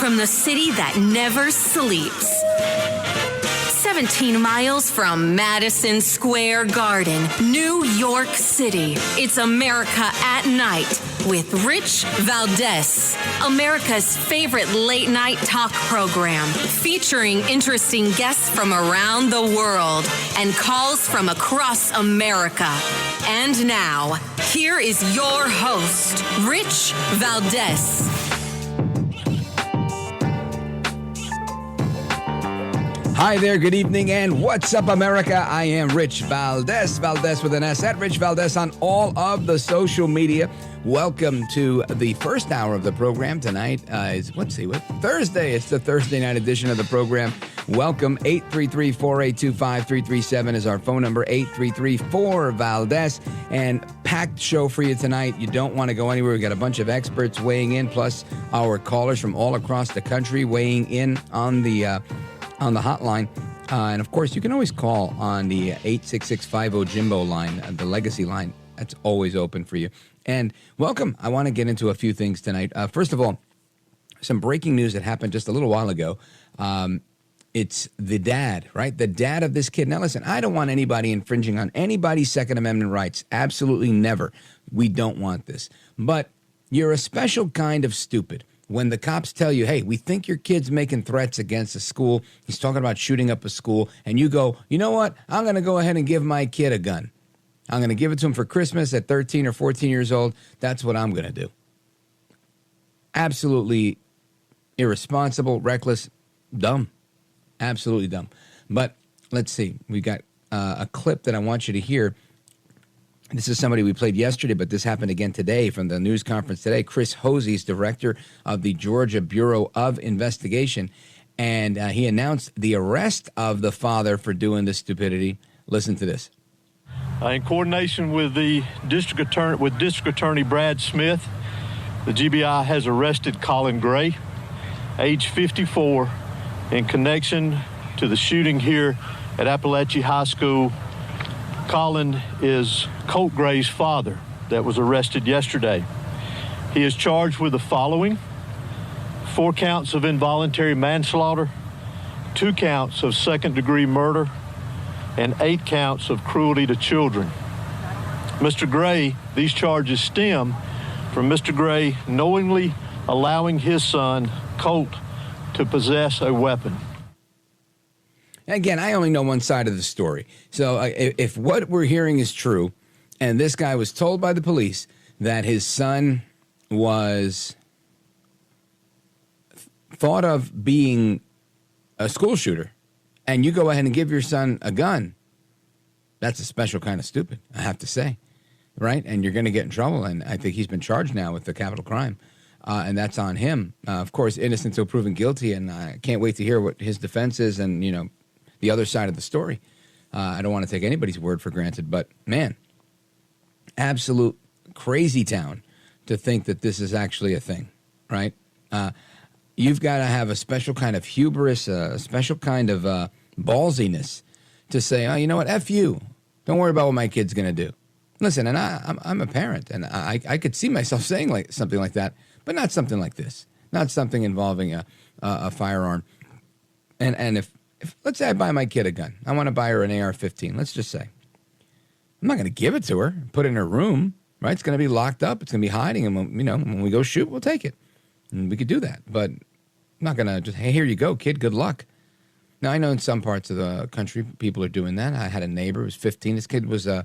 from the city that never sleeps. 17 miles from Madison Square Garden, New York City. It's America at Night with Rich Valdez, America's favorite late-night talk program, featuring interesting guests from around the world and calls from across America. And now, here is your host, Rich Valdez. Hi there, good evening, and what's up, America? I am Rich Valdez, Valdez with an S, at Rich Valdez on all of the social media. Welcome to the first hour of the program. Tonight is, Thursday. It's the Thursday night edition of the program. Welcome. 833-482-5337 is our phone number, 833-4-VALDEZ. And packed show for you tonight. You don't want to go anywhere. We've got a bunch of experts weighing in, plus our callers from all across the country weighing in on the hotline. And, of course, you can always call on the 866-50-JIMBO line, the legacy line. That's always open for you. And welcome. I want to get into a few things tonight. First of all, some breaking news that happened just a little while ago. It's the dad, right? The dad of this kid. Now, listen, I don't want anybody infringing on anybody's Second Amendment rights. Absolutely never. We don't want this. But you're a special kind of stupid when the cops tell you, hey, we think your kid's making threats against a school. He's talking about shooting up a school. And you go, you know what? I'm going to go ahead and give my kid a gun. I'm going to give it to him for Christmas at 13 or 14 years old. That's what I'm going to do. Absolutely irresponsible, reckless, dumb. Absolutely dumb. But let's see. We got a clip that I want you to hear. This is somebody we played yesterday, but this happened again today from the news conference today. Chris Hosey's director of the Georgia Bureau of Investigation. And he announced the arrest of the father for doing this stupidity. Listen to this. In coordination with the District Attorney Brad Smith, the GBI has arrested Colin Gray, age 54, in connection to the shooting here at Appalachia High School. Colin is Colt Gray's father that was arrested yesterday. He is charged with the following: 4 counts of involuntary manslaughter, 2 counts of second-degree murder, and 8 counts of cruelty to children. Mr. Gray, these charges stem from Mr. Gray knowingly allowing his son, Colt, to possess a weapon. Again, I only know one side of the story. So if what we're hearing is true, and this guy was told by the police that his son was thought of being a school shooter, and you go ahead and give your son a gun, that's a special kind of stupid, I have to say, right? And you're going to get in trouble, and I think he's been charged now with the capital crime, and that's on him. Of course, innocent until proven guilty, and I can't wait to hear what his defense is and, you know, the other side of the story. I don't want to take anybody's word for granted, but, man, absolute crazy town to think that this is actually a thing, right? You've got to have a special kind of hubris, a special kind of ballsiness to say, oh, you know what, F you. Don't worry about what my kid's going to do. Listen, and I'm a parent, and I could see myself saying something like that, but not something like this. Not something involving a firearm. And if let's say I buy my kid a gun. I want to buy her an AR-15, let's just say. I'm not going to give it to her, put it in her room, right? It's going to be locked up. It's going to be hiding, and when we go shoot, we'll take it. And we could do that, but I'm not going to just, hey, here you go, kid, good luck. Now, I know in some parts of the country, people are doing that. I had a neighbor who was 15. This kid was an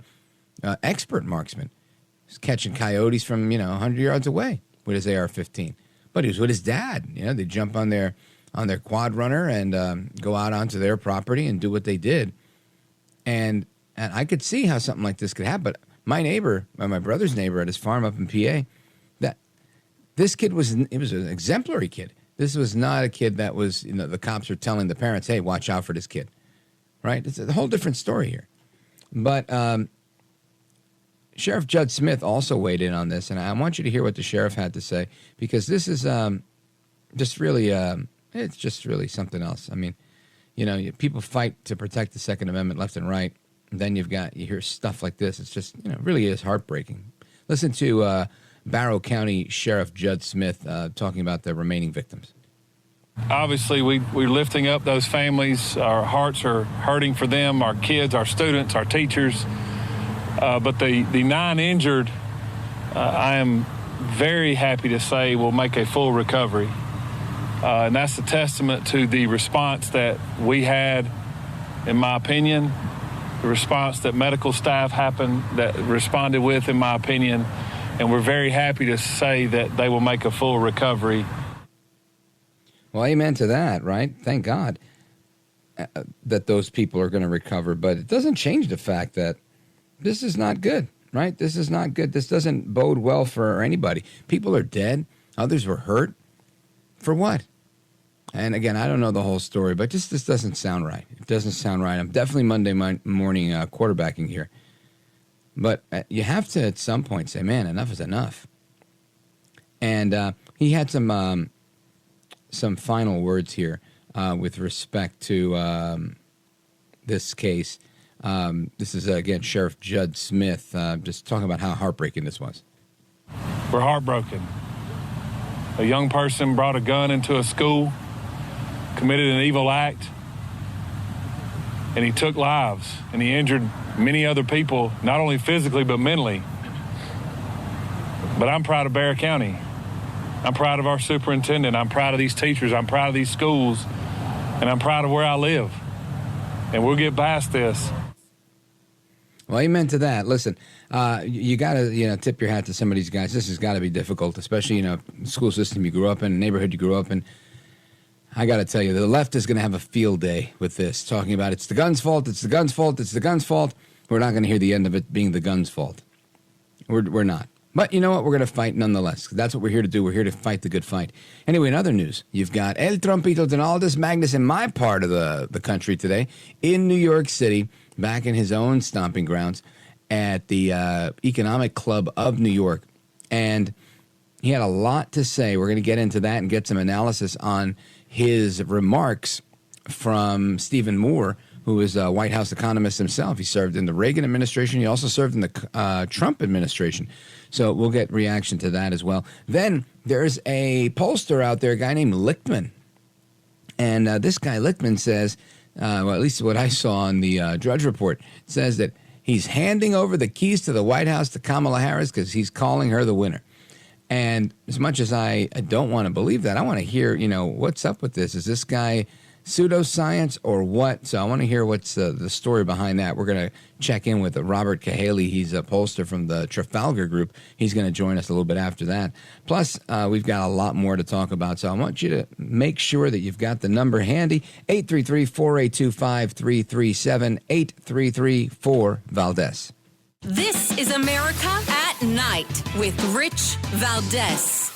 expert marksman. He was catching coyotes from, 100 yards away with his AR-15. But he was with his dad. They jump on their quad runner and go out onto their property and do what they did. And I could see how something like this could happen. But my neighbor, my brother's neighbor at his farm up in PA, that this kid was an exemplary kid. This was not a kid that was, the cops are telling the parents, hey, watch out for this kid, right? It's a whole different story here. But Sheriff Judd Smith also weighed in on this, and I want you to hear what the sheriff had to say, because this is just really, it's just really something else. I mean, people fight to protect the Second Amendment left and right, and then you hear stuff like this. It's just, really is heartbreaking. Listen to Barrow County Sheriff Judd Smith talking about the remaining victims. Obviously, we're lifting up those families. Our hearts are hurting for them, our kids, our students, our teachers. But the 9 injured, I am very happy to say will make a full recovery. And that's a testament to the response that we had, in my opinion, the response that medical staff responded with, in my opinion. And we're very happy to say that they will make a full recovery. Well, amen to that, right? Thank God that those people are going to recover. But it doesn't change the fact that this is not good, right? This is not good. This doesn't bode well for anybody. People are dead. Others were hurt. For what? And again, I don't know the whole story, but this doesn't sound right. It doesn't sound right. I'm definitely Monday morning quarterbacking here. But you have to at some point say, man, enough is enough. And he had some final words here with respect to this case. This is, again, Sheriff Judd Smith, just talking about how heartbreaking this was. We're heartbroken. A young person brought a gun into a school, committed an evil act, and he took lives, and he injured many other people, not only physically but mentally. But I'm proud of Bexar County. I'm proud of our superintendent. I'm proud of these teachers. I'm proud of these schools. And I'm proud of where I live. And we'll get past this. Well, amen to that. Listen, you got to, tip your hat to some of these guys. This has got to be difficult, especially, school system you grew up in, neighborhood you grew up in. I got to tell you, the left is going to have a field day with this, talking about it's the gun's fault, it's the gun's fault, it's the gun's fault. We're not going to hear the end of it being the gun's fault. We're not. But you know what? We're going to fight nonetheless. That's what we're here to do. We're here to fight the good fight. Anyway, in other news, you've got El Trumpito Donaldus Magnus in my part of the country today in New York City, back in his own stomping grounds at the Economic Club of New York. And he had a lot to say. We're going to get into that and get some analysis on his remarks from Stephen Moore, who is a White House economist himself. He served in the Reagan administration. He also served in the Trump administration. So we'll get reaction to that as well. Then there's a pollster out there, a guy named Lichtman. And this guy, Lichtman, says, well, at least what I saw on the Drudge Report, says that he's handing over the keys to the White House to Kamala Harris because he's calling her the winner. And as much as I don't want to believe that, I want to hear, what's up with this? Is this guy pseudoscience or what? So I want to hear what's the story behind that. We're going to check in with Robert Cahaly. He's a pollster from the Trafalgar Group. He's going to join us a little bit after that. Plus, we've got a lot more to talk about. So I want you to make sure that you've got the number handy, 833-482-5337, 833-4-VALDEZ. This is America at Night with Rich Valdez.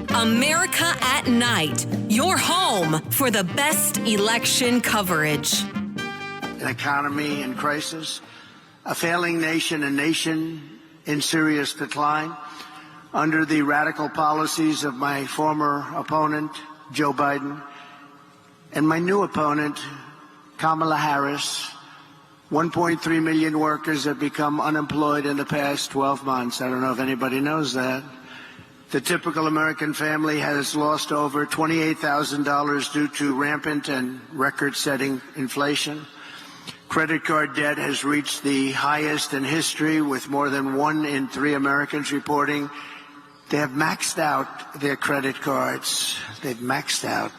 America at Night, your home for the best election coverage. An economy in crisis, a failing nation, a nation in serious decline under the radical policies of my former opponent, Joe Biden, and my new opponent, Kamala Harris. 1.3 million workers have become unemployed in the past 12 months. I don't know if anybody knows that. The typical American family has lost over $28,000 due to rampant and record-setting inflation. Credit card debt has reached the highest in history, with more than 1 in 3 Americans reporting they have maxed out their credit cards. They've maxed out.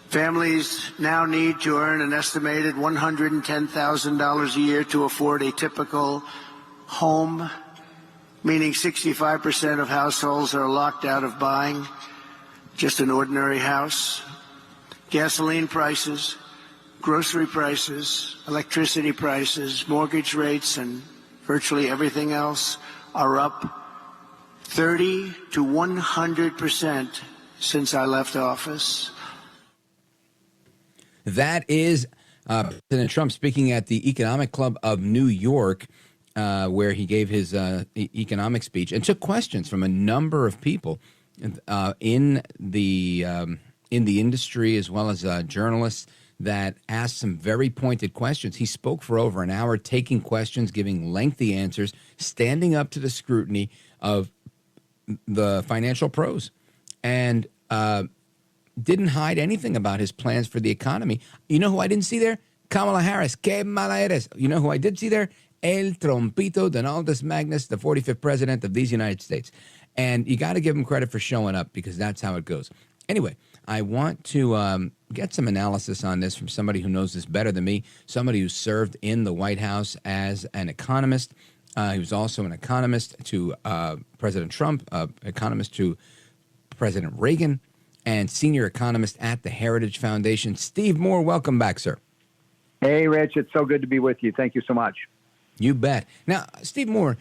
Families now need to earn an estimated $110,000 a year to afford a typical home, meaning 65% of households are locked out of buying just an ordinary house. Gasoline prices, grocery prices, electricity prices, mortgage rates, and virtually everything else are up 30 to 100% since I left office. That is President Trump speaking at the Economic Club of New York, where he gave his economic speech and took questions from a number of people in the in the industry as well as journalists that asked some very pointed questions. He spoke for over an hour, taking questions, giving lengthy answers, standing up to the scrutiny of the financial pros, and didn't hide anything about his plans for the economy. You know who I didn't see there? Kamala Harris. Kamala Harris. You know who I did see there? El Trompito Donaldus Magnus, the 45th president of these United States. And you got to give him credit for showing up, because that's how it goes. Anyway, I want to get some analysis on this from somebody who knows this better than me, somebody who served in the White House as an economist. He was also an economist to President Trump, economist to President Reagan, and senior economist at the Heritage Foundation. Steve Moore, welcome back, sir. Hey, Rich. It's so good to be with you. Thank you so much. You bet. Now, Steve Moore,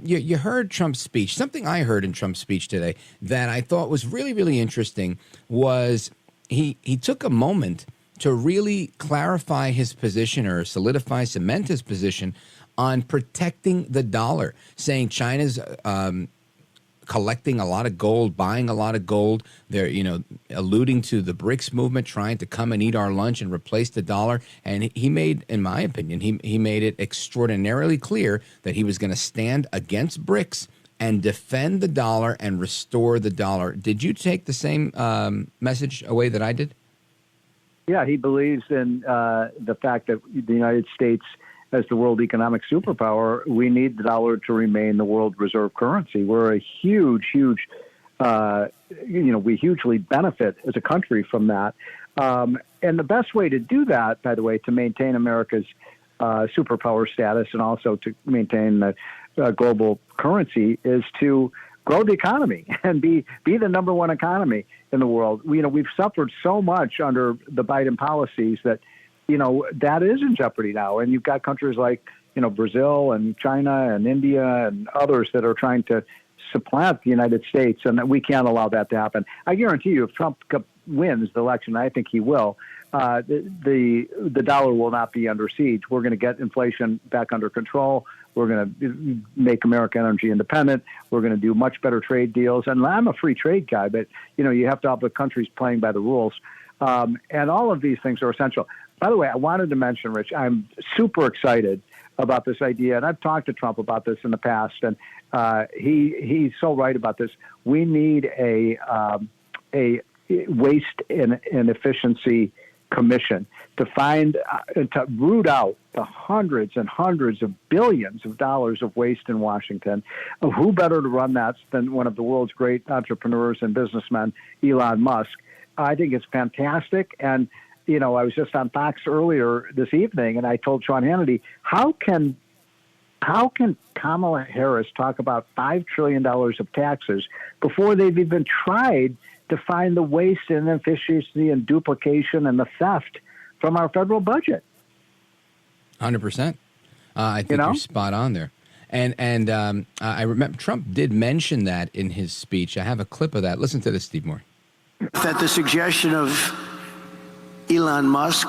you heard Trump's speech. Something I heard in Trump's speech today that I thought was really, really interesting was he took a moment to really clarify his position, or solidify, cement his position on protecting the dollar, saying China's collecting a lot of gold, buying a lot of gold. They're, alluding to the BRICS movement, trying to come and eat our lunch and replace the dollar. And he made, in my opinion, he made it extraordinarily clear that he was going to stand against BRICS and defend the dollar and restore the dollar. Did you take the same message away that I did? Yeah, he believes in the fact that the United States, as the world economic superpower, we need the dollar to remain the world reserve currency. We're a huge, we hugely benefit as a country from that. And the best way to do that, by the way, to maintain America's superpower status and also to maintain the global currency, is to grow the economy and be the number one economy in the world. We've suffered so much under the Biden policies that that is in jeopardy now. And you've got countries like, Brazil and China and India and others that are trying to supplant the United States, and that we can't allow that to happen. I guarantee you, if Trump wins the election, I think he will, the dollar will not be under siege. We're going to get inflation back under control. We're going to make America energy independent. We're going to do much better trade deals. And I'm a free trade guy, but, you have to have the countries playing by the rules. And all of these things are essential. By the way, I wanted to mention, Rich, I'm super excited about this idea, and I've talked to Trump about this in the past, and he's so right about this. We need a waste and efficiency commission to find to root out the hundreds and hundreds of billions of dollars of waste in Washington. Who better to run that than one of the world's great entrepreneurs and businessmen, Elon Musk? I think it's fantastic. And I was just on Fox earlier this evening, and I told Sean Hannity, how can Kamala Harris talk about $5 trillion of taxes before they've even tried to find the waste and inefficiency and duplication and the theft from our federal budget? 100%. I think you're spot on there. And I remember Trump did mention that in his speech. I have a clip of that. Listen to this, Steve Moore. That the suggestion of Elon Musk,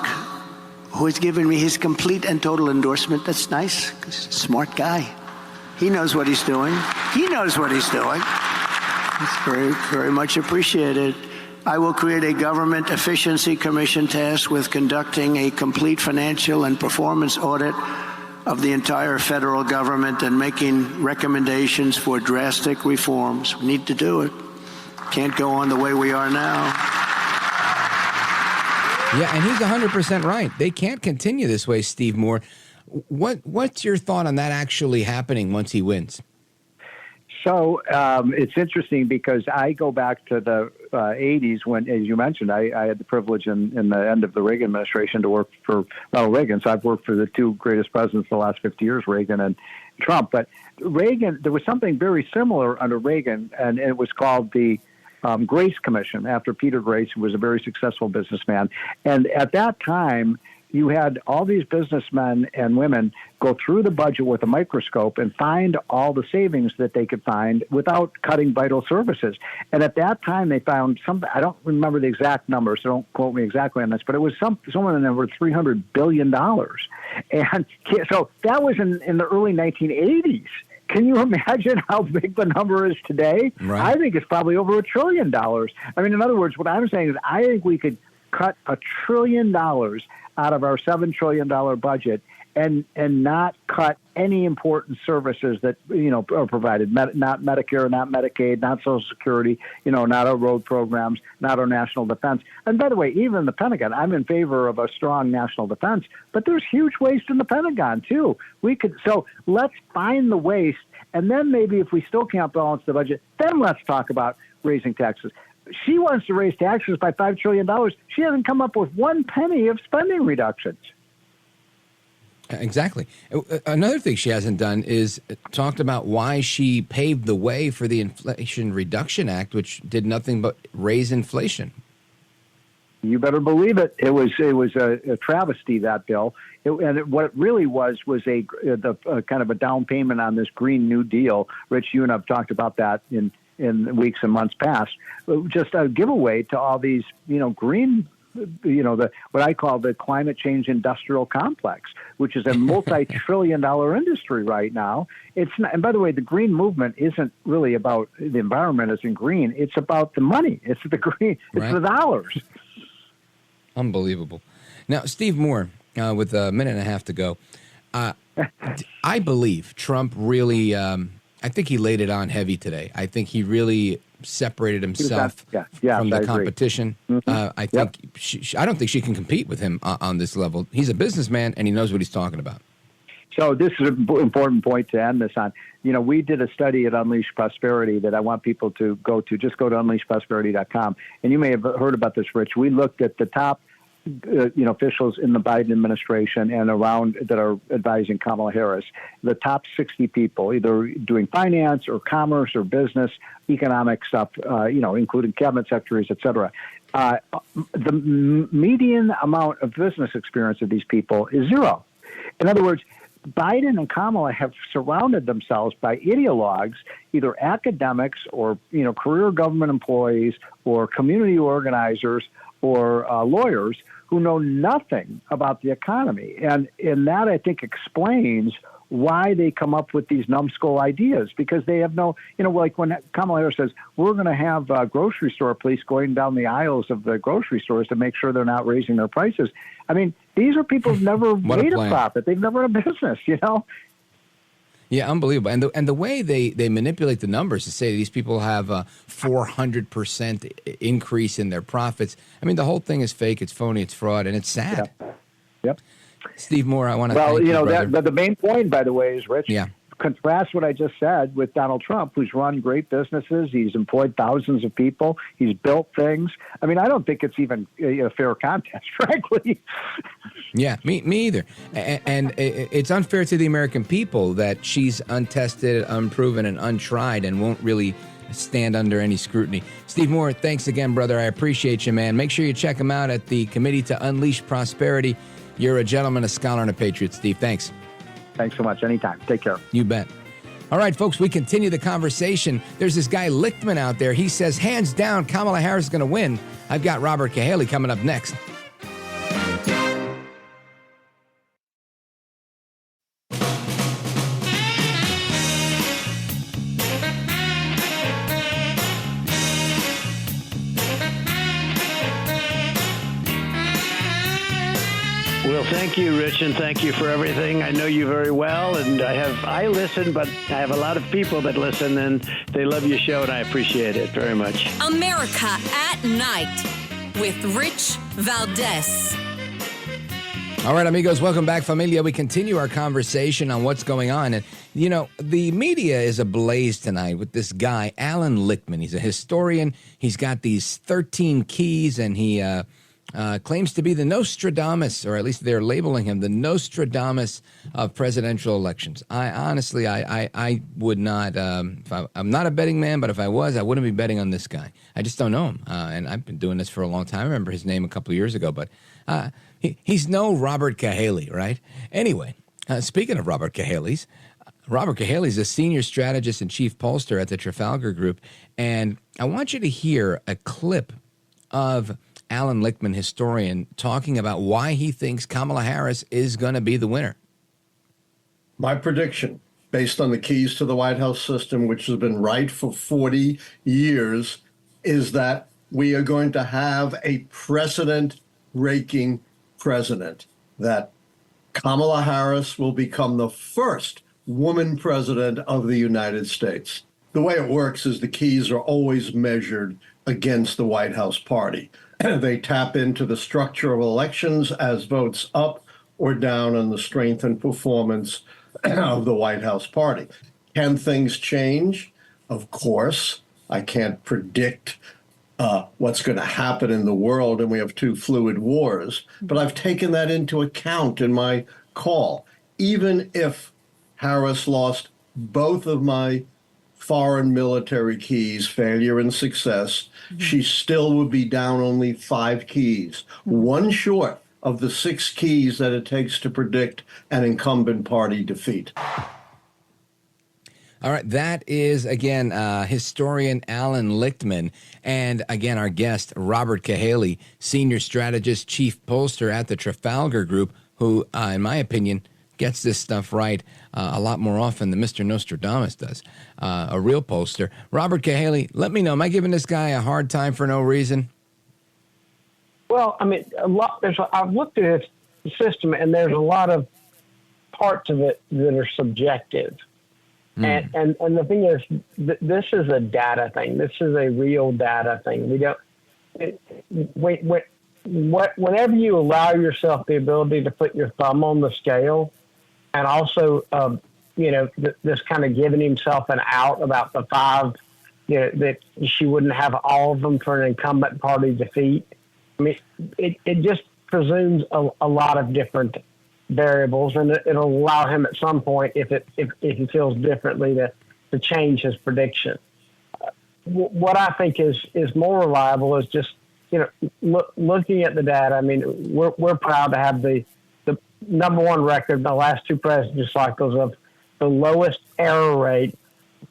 who has given me his complete and total endorsement, that's nice, 'cause he's a smart guy. He knows what he's doing. It's very, very much appreciated. I will create a government efficiency commission tasked with conducting a complete financial and performance audit of the entire federal government and making recommendations for drastic reforms. We need to do it. Can't go on the way we are now. Yeah, and he's 100% right. They can't continue this way, Steve Moore. What's your thought on that actually happening once he wins? So it's interesting because I go back to the 80s when, as you mentioned, I had the privilege in the end of the Reagan administration to work for Ronald Reagan. So I've worked for the two greatest presidents of the last 50 years, Reagan and Trump. But Reagan, there was something very similar under Reagan, and it was called the Grace Commission, after Peter Grace, who was a very successful businessman. And at that time, you had all these businessmen and women go through the budget with a microscope and find all the savings that they could find without cutting vital services. And at that time, they found something. I don't remember the exact number, so don't quote me exactly on this, but it was somewhere in the over $300 billion. And so that was in the early 1980s. Can you imagine how big the number is today? Right. I think it's probably over $1 trillion. I mean, in other words, what I'm saying is I think we could cut $1 trillion out of our $7 trillion budget and not cut any important services that, are provided, not Medicare, not Medicaid, not Social Security, not our road programs, not our national defense. And by the way, even the Pentagon, I'm in favor of a strong national defense, but there's huge waste in the Pentagon too. So let's find the waste, and then maybe if we still can't balance the budget, then let's talk about raising taxes. She wants to raise taxes by $5 trillion. She hasn't come up with one penny of spending reductions. Exactly. Another thing she hasn't done is talked about why she paved the way for the Inflation Reduction Act, which did nothing but raise inflation. You better believe it. It was a travesty, that bill. What it really was a kind of a down payment on this Green New Deal. Rich, you and I have talked about that in weeks and months past. Just a giveaway to all these, green. What I call the climate change industrial complex, which is a multi-trillion-dollar industry right now. It's not, and by the way, the green movement isn't really about the environment isn't green. It's about the money. It's the green. It's right. the dollars. Unbelievable. Now, Steve Moore, with a minute and a half to go, I believe Trump really. I think he laid it on heavy today. I think he really separated himself from the competition. Mm-hmm. I think I don't think she can compete with him on this level. He's a businessman and he knows what he's talking about. So this is an important point to end this on. We did a study at Unleash Prosperity that I want people to go to. Just go to unleashprosperity.com. And you may have heard about this, Rich. We looked at the top officials in the Biden administration and around that are advising Kamala Harris, the top 60 people, either doing finance or commerce or business, economic stuff, including cabinet secretaries, et cetera. The median amount of business experience of these people is zero. In other words, Biden and Kamala have surrounded themselves by ideologues, either academics or, career government employees or community organizers or lawyers who know nothing about the economy. And that, I think, explains why they come up with these numbskull ideas, because they have no, like when Kamala Harris says, we're going to have grocery store police going down the aisles of the grocery stores to make sure they're not raising their prices. I mean, these are people who've never made a profit. They've never had a business, Yeah, unbelievable. And the way they manipulate the numbers to say these people have a 400% increase in their profits. I mean, the whole thing is fake, it's phony, it's fraud, and it's sad. Yep. Steve Moore, I want to thank you, brother. But the main point, by the way, is, Rich, yeah. Contrast what I just said with Donald Trump, who's run great businesses. He's employed thousands of people. He's built things. I mean, I don't think it's even a fair contest, frankly. Yeah, me either. And it's unfair to the American people that she's untested, unproven, and untried and won't really stand under any scrutiny. Steve Moore, thanks again, brother. I appreciate you, man. Make sure you check him out at the Committee to Unleash Prosperity. You're a gentleman, a scholar, and a patriot, Steve. Thanks. Thanks so much. Anytime. Take care. You bet. All right, folks, we continue the conversation. There's this guy Lichtman out there. He says, hands down, Kamala Harris is going to win. I've got Robert Cahaly coming up next. Well, thank you, Rich, and thank you for everything. I know you very well, and I listen, but I have a lot of people that listen, and they love your show, and I appreciate it very much. America at Night with Rich Valdez. All right, amigos, welcome back, familia. We continue our conversation on what's going on. And, the media is ablaze tonight with this guy, Alan Lichtman. He's a historian. He's got these 13 keys, and he claims to be the Nostradamus, or at least they're labeling him the Nostradamus of presidential elections. I would not, I'm not a betting man, but if I was, I wouldn't be betting on this guy. I just don't know him. And I've been doing this for a long time. I remember his name a couple of years ago, but he's no Robert Cahaly, right? Anyway, speaking of Robert Cahaly's, Robert Cahaly is a senior strategist and chief pollster at the Trafalgar Group. And I want you to hear a clip of Alan Lichtman, historian, talking about why he thinks Kamala Harris is going to be the winner. My prediction based on the keys to the White House system, which has been right for 40 years, is that we are going to have a precedent-breaking president, that Kamala Harris will become the first woman president of the United States. The way it works is the keys are always measured against the White House party. They tap into the structure of elections as votes up or down on the strength and performance of the White House party. Can things change? Of course. I can't predict what's going to happen in the world, and we have two fluid wars, but I've taken that into account in my call. Even if Harris lost both of my foreign military keys, failure and success, she still would be down only 5 keys, one short of the 6 keys that it takes to predict an incumbent party defeat. All right, that is, again, historian Alan Lichtman, and, again, our guest, Robert Cahaly, senior strategist, chief pollster at the Trafalgar Group, who, in my opinion, gets this stuff right a lot more often than Mr. Nostradamus does, a real pollster. Robert Cahaly, let me know, am I giving this guy a hard time for no reason? Well, I mean, I've looked at his system, and there's a lot of parts of it that are subjective. And the thing is, this is a data thing. This is a real data thing. Whenever you allow yourself the ability to put your thumb on the scale, and also, this kind of giving himself an out about the 5, that she wouldn't have all of them for an incumbent party defeat. I mean, it just presumes a lot of different variables, and it'll allow him at some point, if he feels differently, to change his prediction. What I think is more reliable is just looking at the data. I mean, we're proud to have the number one record in the last 2 presidency cycles of the lowest error rate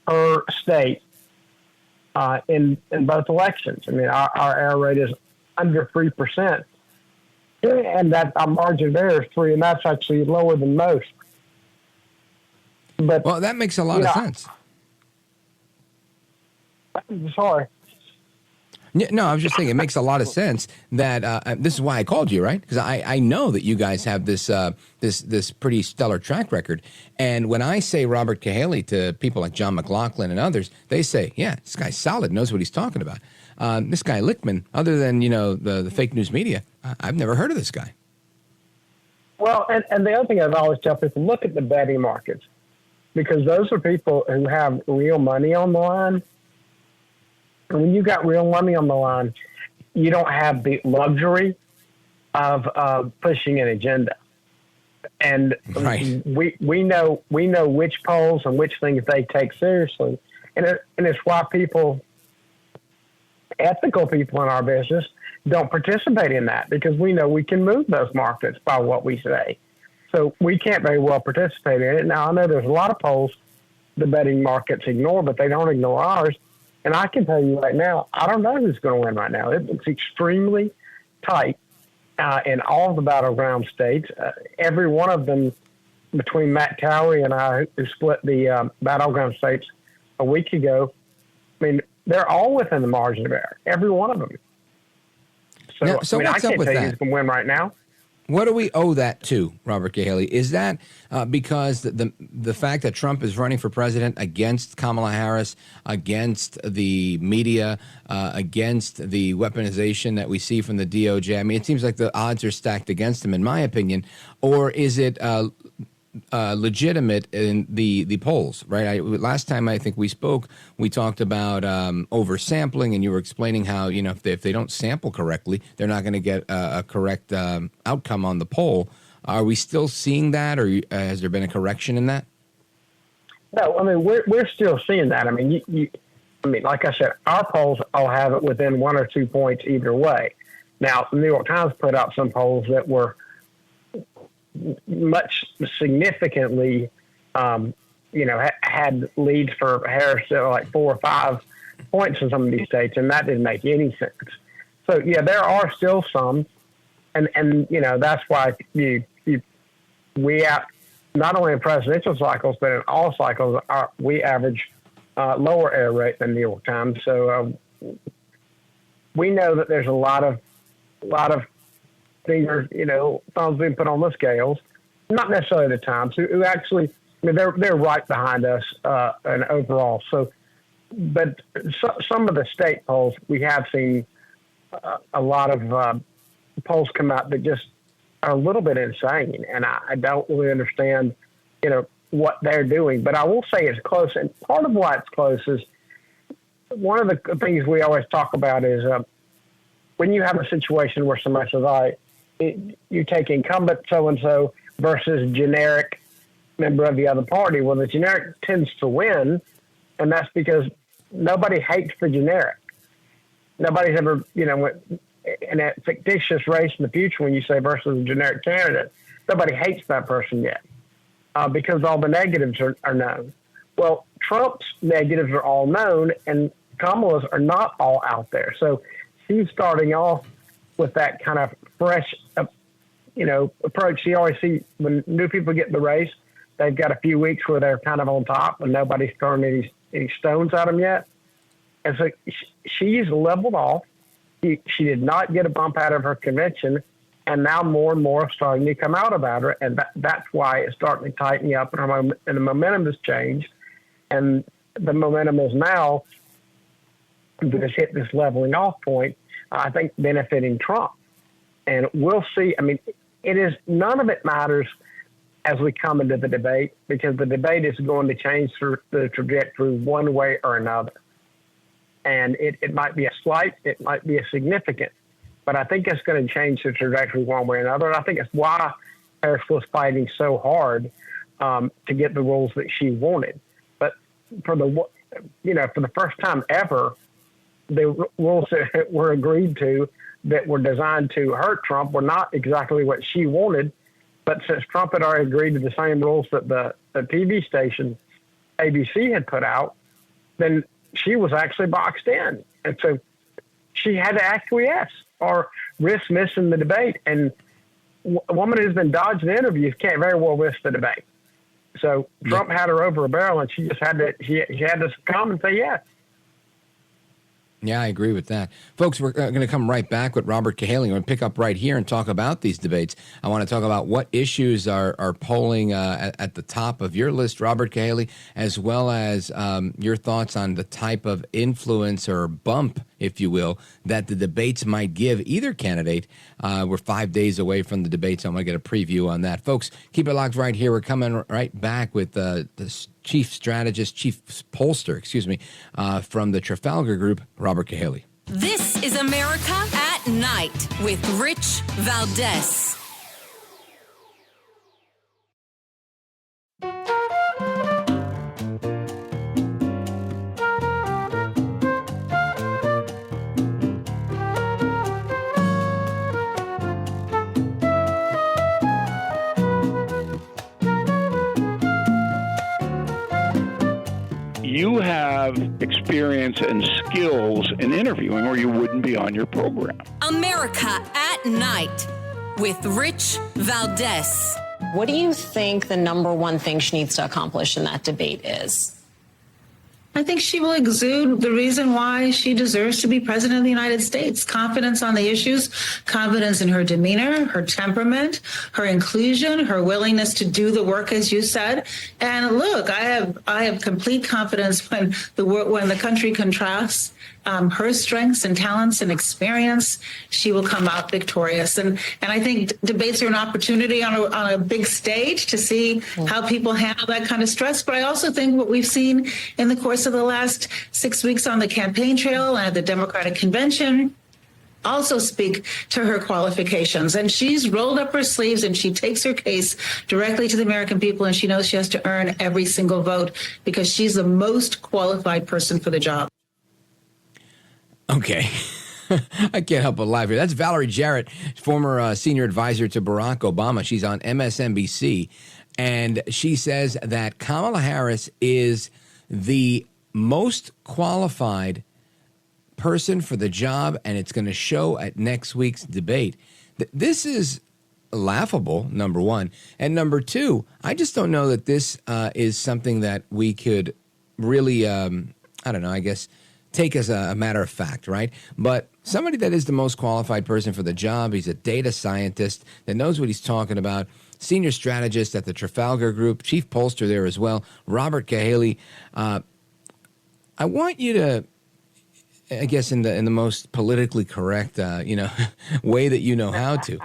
per state in both elections. I mean, our error rate is under 3%. And that our margin there is 3, and that's actually lower than most. But well, that makes a lot of sense. Sorry. Yeah, no, I was just saying it makes a lot of sense that this is why I called you, right? Because I know that you guys have this this pretty stellar track record. And when I say Robert Cahaly to people like John McLaughlin and others, they say, yeah, this guy's solid, knows what he's talking about. This guy Lichtman, other than, the fake news media, I've never heard of this guy. Well, and the other thing I've always tell people, look at the betting markets, because those are people who have real money on the line. And when you got real money on the line, you don't have the luxury of pushing an agenda. And right. we know which polls and which things they take seriously. And it's why ethical people in our business don't participate in that, because we know we can move those markets by what we say. So we can't very well participate in it. Now, I know there's a lot of polls the betting markets ignore, but they don't ignore ours. And I can tell you right now, I don't know who's going to win right now. It's extremely tight in all the battleground states. Every one of them, between Matt Towery and I, who split the battleground states a week ago, I mean, they're all within the margin of error, every one of them. So, now, I what's can't up with tell you that? who's going to win right now. What do we owe that to, Robert Cahaly? Is that because the fact that Trump is running for president against Kamala Harris, against the media, against the weaponization that we see from the DOJ? I mean, it seems like the odds are stacked against him, in my opinion. Or is it legitimate in the polls, right? Last time I think we spoke, we talked about oversampling, and you were explaining how, if they don't sample correctly, they're not going to get a correct outcome on the poll. Are we still seeing that, or has there been a correction in that? No, I mean, we're still seeing that. I mean, like I said, our polls all have it within 1 or 2 points either way. Now, the New York Times put out some polls that were much significantly, had leads for Harris to like 4 or 5 points in some of these states, and that didn't make any sense. So yeah, there are still some, and that's why we not only in presidential cycles, but in all cycles, we average lower error rate than New York Times. So we know that there's a lot of fingers, thumbs being put on the scales. Not necessarily the Times, who actually, they're right behind us and overall. So, but some of the state polls, we have seen a lot of polls come out that just are a little bit insane, and I don't really understand, what they're doing. But I will say it's close, and part of why it's close is one of the things we always talk about is when you have a situation where somebody says, you take incumbent so-and-so versus generic member of the other party. Well, the generic tends to win, and that's because nobody hates the generic. Nobody's ever, in a fictitious race in the future, when you say versus a generic candidate, nobody hates that person yet because all the negatives are known. Well, Trump's negatives are all known, and Kamala's are not all out there. So she's starting off with that kind of fresh, approach. You always see when new people get in the race, they've got a few weeks where they're kind of on top and nobody's thrown any stones at them yet. And so she's leveled off. She did not get a bump out of her convention, and now more and more are starting to come out about her, and that's why it's starting to tighten up, and the momentum has changed, and the momentum is now that has hit this leveling off point, I think benefiting Trump. And we'll see. I mean, none of it matters as we come into the debate, because the debate is going to change the trajectory one way or another. And it might be a slight, it might be a significant, but I think it's going to change the trajectory one way or another. And I think it's why Harris was fighting so hard to get the rules that she wanted. But for the first time ever, the rules that were agreed to that were designed to hurt Trump were not exactly what she wanted. But since Trump had already agreed to the same rules that the TV station ABC had put out, then she was actually boxed in. And so she had to acquiesce or risk missing the debate. And a woman who's been dodging interviews can't very well risk the debate. So Trump had her over a barrel, and she just had to succumb and say yes. Yeah, I agree with that. Folks, we're going to come right back with Robert Cahaly. We're going to pick up right here and talk about these debates. I want to talk about what issues are polling at the top of your list, Robert Cahaly, as well as your thoughts on the type of influence or bump, if you will, that the debates might give either candidate. We're 5 days away from the debates. So I'm going to get a preview on that. Folks, keep it locked right here. We're coming right back with the chief pollster, from the Trafalgar Group, Robert Cahaly. This is America at Night with Rich Valdez. You have experience and skills in interviewing, or you wouldn't be on your program. America at Night with Rich Valdez. What do you think the number one thing she needs to accomplish in that debate is? I think she will exude the reason why she deserves to be president of the United States. Confidence on the issues, confidence in her demeanor, her temperament, her inclusion, her willingness to do the work, as you said. And look, I have complete confidence when the country contrasts her strengths and talents and experience, she will come out victorious. And I think debates are an opportunity on a big stage to see how people handle that kind of stress. But I also think what we've seen in the course of the last 6 weeks on the campaign trail and at the Democratic Convention also speak to her qualifications. And she's rolled up her sleeves and she takes her case directly to the American people, and she knows she has to earn every single vote because she's the most qualified person for the job. Okay. I can't help but laugh here. That's Valerie Jarrett, former senior advisor to Barack Obama. She's on MSNBC, and she says that Kamala Harris is the most qualified person for the job, and it's going to show at next week's debate. This is laughable, number one. And number two, I just don't know that this is something that we could really, I don't know, I guess, take as a matter of fact, right? But somebody that is the most qualified person for the job, he's a data scientist that knows what he's talking about, senior strategist at the Trafalgar Group, chief pollster there as well, Robert Cahaly. I want you to, I guess in the most politically correct, way that you know how to,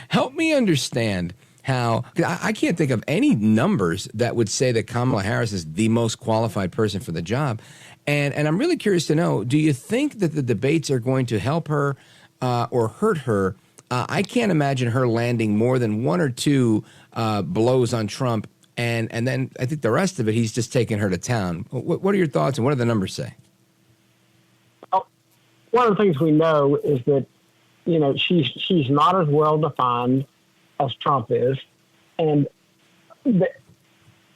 help me understand how, I can't think of any numbers that would say that Kamala Harris is the most qualified person for the job. And I'm really curious to know, do you think that the debates are going to help her or hurt her? I can't imagine her landing more than one or two blows on Trump. And then I think the rest of it, he's just taking her to town. What are your thoughts and what do the numbers say? One of the things we know is that, she's not as well defined as Trump is. And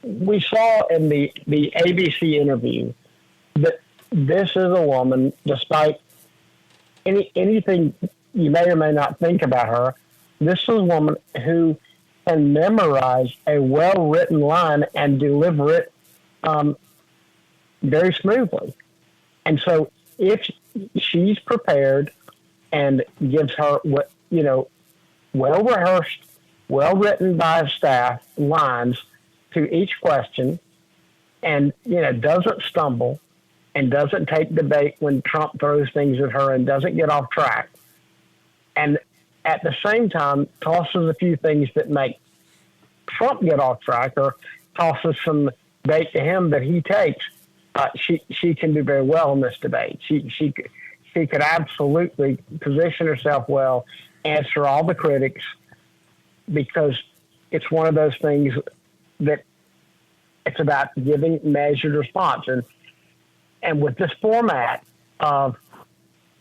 we saw in the ABC interview that this is a woman, despite anything you may or may not think about her, this is a woman who can memorize a well-written line and deliver it very smoothly. And so if she's prepared and gives her, well-rehearsed, well-written by staff lines to each question and, doesn't stumble and doesn't take debate when Trump throws things at her and doesn't get off track, and at the same time tosses a few things that make Trump get off track or tosses some bait to him that he takes, she can do very well in this debate. She could absolutely position herself well, answer all the critics, because it's one of those things that it's about giving measured response. And with this format of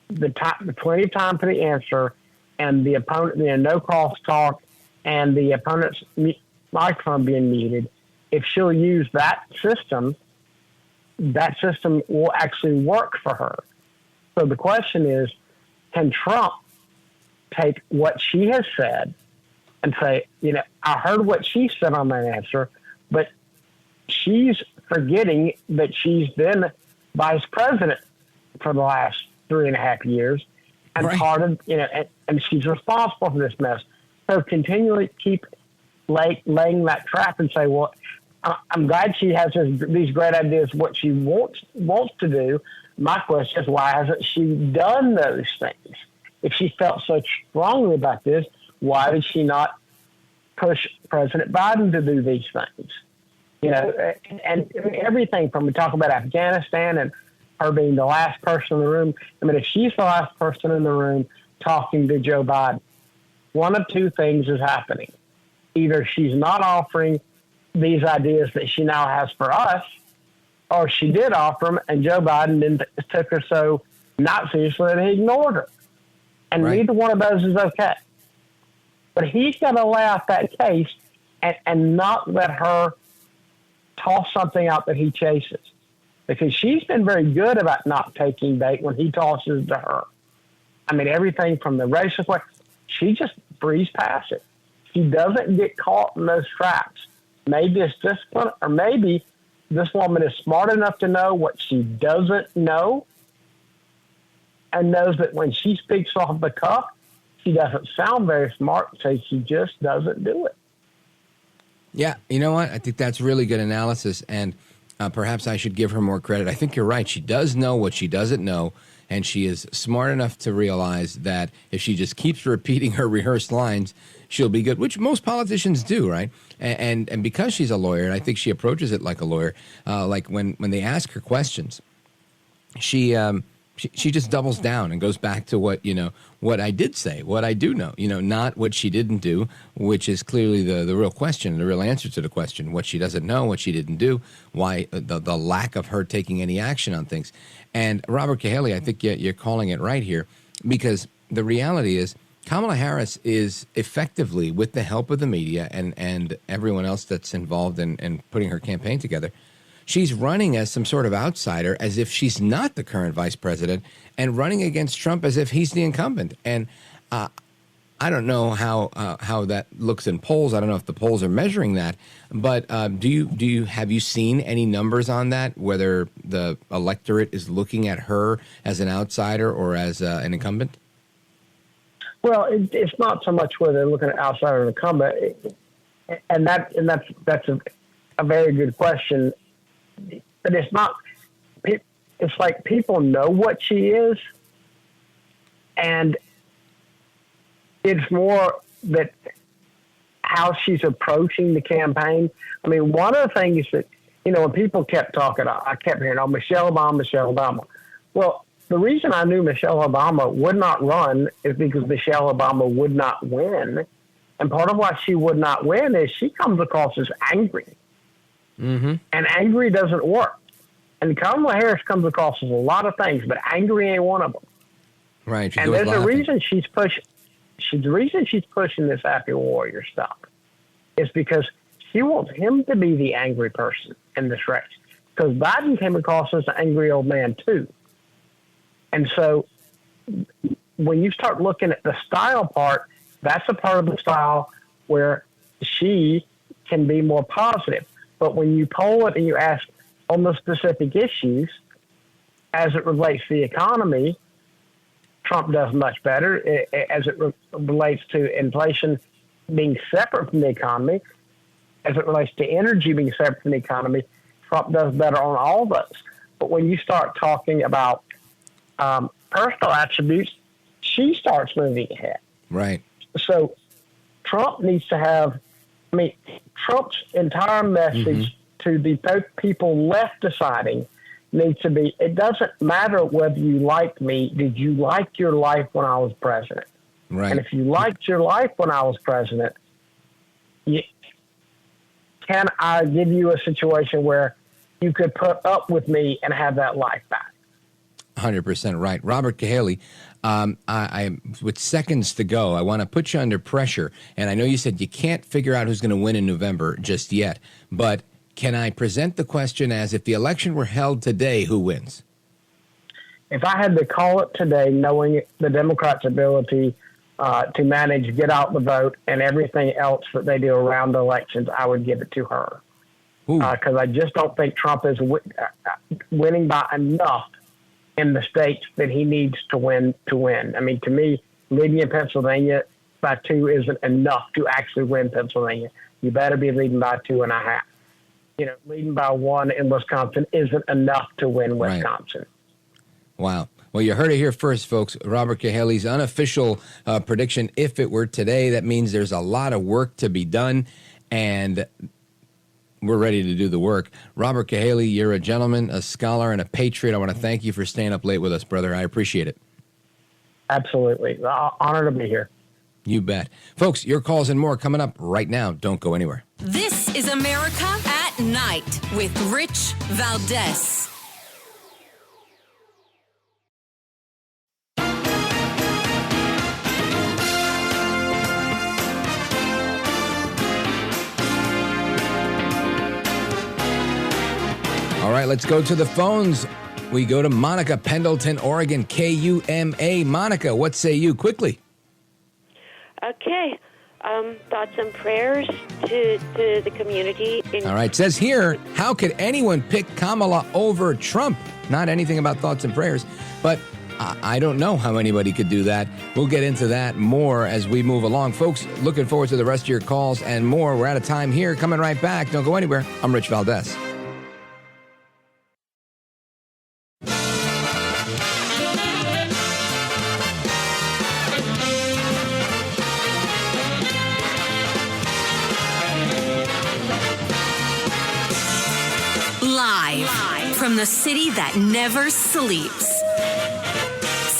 the plenty of time for the answer and the opponent, no crosstalk and the opponent's microphone being muted, if she'll use that system will actually work for her. So the question is, can Trump take what she has said and say, I heard what she said on that answer, but she's forgetting that she's been vice president for the last 3.5 years, and right. part of, and she's responsible for this mess. So continually keep laying that trap and say, well, I'm glad she has these great ideas, what she wants to do. My question is, why hasn't she done those things? If she felt so strongly about this, why did she not push President Biden to do these things? And everything from, we talk about Afghanistan and her being the last person in the room. If she's the last person in the room talking to Joe Biden, one of two things is happening. Either she's not offering these ideas that she now has for us, or she did offer them and Joe Biden took her so not seriously that he ignored her. And right. Neither one of those is okay. But he's got to lay out that case and not let her toss something out that he chases, because she's been very good about not taking bait when he tosses to her. Everything from the racial question, she just breezes past it. She doesn't get caught in those traps. Maybe it's discipline, or maybe this woman is smart enough to know what she doesn't know and knows that when she speaks off the cuff, she doesn't sound very smart, so she just doesn't do it. Yeah, you know what? I think that's really good analysis, and perhaps I should give her more credit. I think you're right. She does know what she doesn't know, and she is smart enough to realize that if she just keeps repeating her rehearsed lines, she'll be good, which most politicians do, right? And because she's a lawyer, and I think she approaches it like a lawyer, like when they ask her questions, she just doubles down and goes back to what I did say, what I do know, not what she didn't do, which is clearly the real question, the real answer to the question, what she doesn't know, what she didn't do, why the lack of her taking any action on things. And Robert Cahaly, I think you're calling it right here, because the reality is Kamala Harris is effectively, with the help of the media and everyone else that's involved in putting her campaign together, she's running as some sort of outsider, as if she's not the current vice president, and running against Trump as if he's the incumbent. And I don't know how that looks in polls. I don't know if the polls are measuring that. But have you seen any numbers on that? Whether the electorate is looking at her as an outsider or as an incumbent? Well, it's not so much whether they're looking at outsider or incumbent, and that's a very good question. But it's not. It's like people know what she is, and it's more that how she's approaching the campaign. I mean, one of the things that, when people kept talking, I kept hearing, Michelle Obama. Well, the reason I knew Michelle Obama would not run is because Michelle Obama would not win. And part of why she would not win is she comes across as angry. Mm-hmm. And angry doesn't work. And Kamala Harris comes across as a lot of things, but angry ain't one of them. Right. And there's a reason she's pushing. The reason she's pushing this happy warrior stuff is because she wants him to be the angry person in this race. Because Biden came across as an angry old man too. And so when you start looking at the style part, that's a part of the style where she can be more positive. But when you poll it and you ask on the specific issues as it relates to the economy, Trump does much better. As it relates to inflation being separate from the economy, as it relates to energy being separate from the economy, Trump does better on all those. But when you start talking about personal attributes, she starts moving ahead. Right. So Trump needs to have, Trump's entire message to the people left deciding needs to be, it doesn't matter whether you like me. Did you like your life when I was president? Right. And if you liked your life when I was president, can I give you a situation where you could put up with me and have that life back? 100% right. Robert Cahaly, I with seconds to go, I want to put you under pressure. And I know you said you can't figure out who's going to win in November just yet, but can I present the question as if the election were held today, who wins? If I had to call it today, knowing the Democrats' ability to manage, get out the vote, and everything else that they do around the elections, I would give it to her. Because I just don't think Trump is winning by enough in the states that he needs to win. I mean, to me, leading in Pennsylvania by 2 isn't enough to actually win Pennsylvania. You better be leading by 2.5. Leading by 1 in Wisconsin isn't enough to win Wisconsin. Right. Wow. Well, you heard it here first, folks. Robert Cahaly's unofficial prediction, if it were today, that means there's a lot of work to be done, and we're ready to do the work. Robert Cahaly, you're a gentleman, a scholar, and a patriot. I want to thank you for staying up late with us, brother. I appreciate it. Absolutely. Honor to be here. You bet. Folks, your calls and more coming up right now. Don't go anywhere. This is America at Night with Rich Valdez. All right, let's go to the phones. We go to Monica, Pendleton, Oregon, KUMA. Monica, what say you? Quickly. Okay. Thoughts and prayers to the community. All right. Says here, how could anyone pick Kamala over Trump? Not anything about thoughts and prayers, but I don't know how anybody could do that. We'll get into that more as we move along. Folks, looking forward to the rest of your calls and more. We're out of time here. Coming right back. Don't go anywhere. I'm Rich Valdez. Live from the city that never sleeps.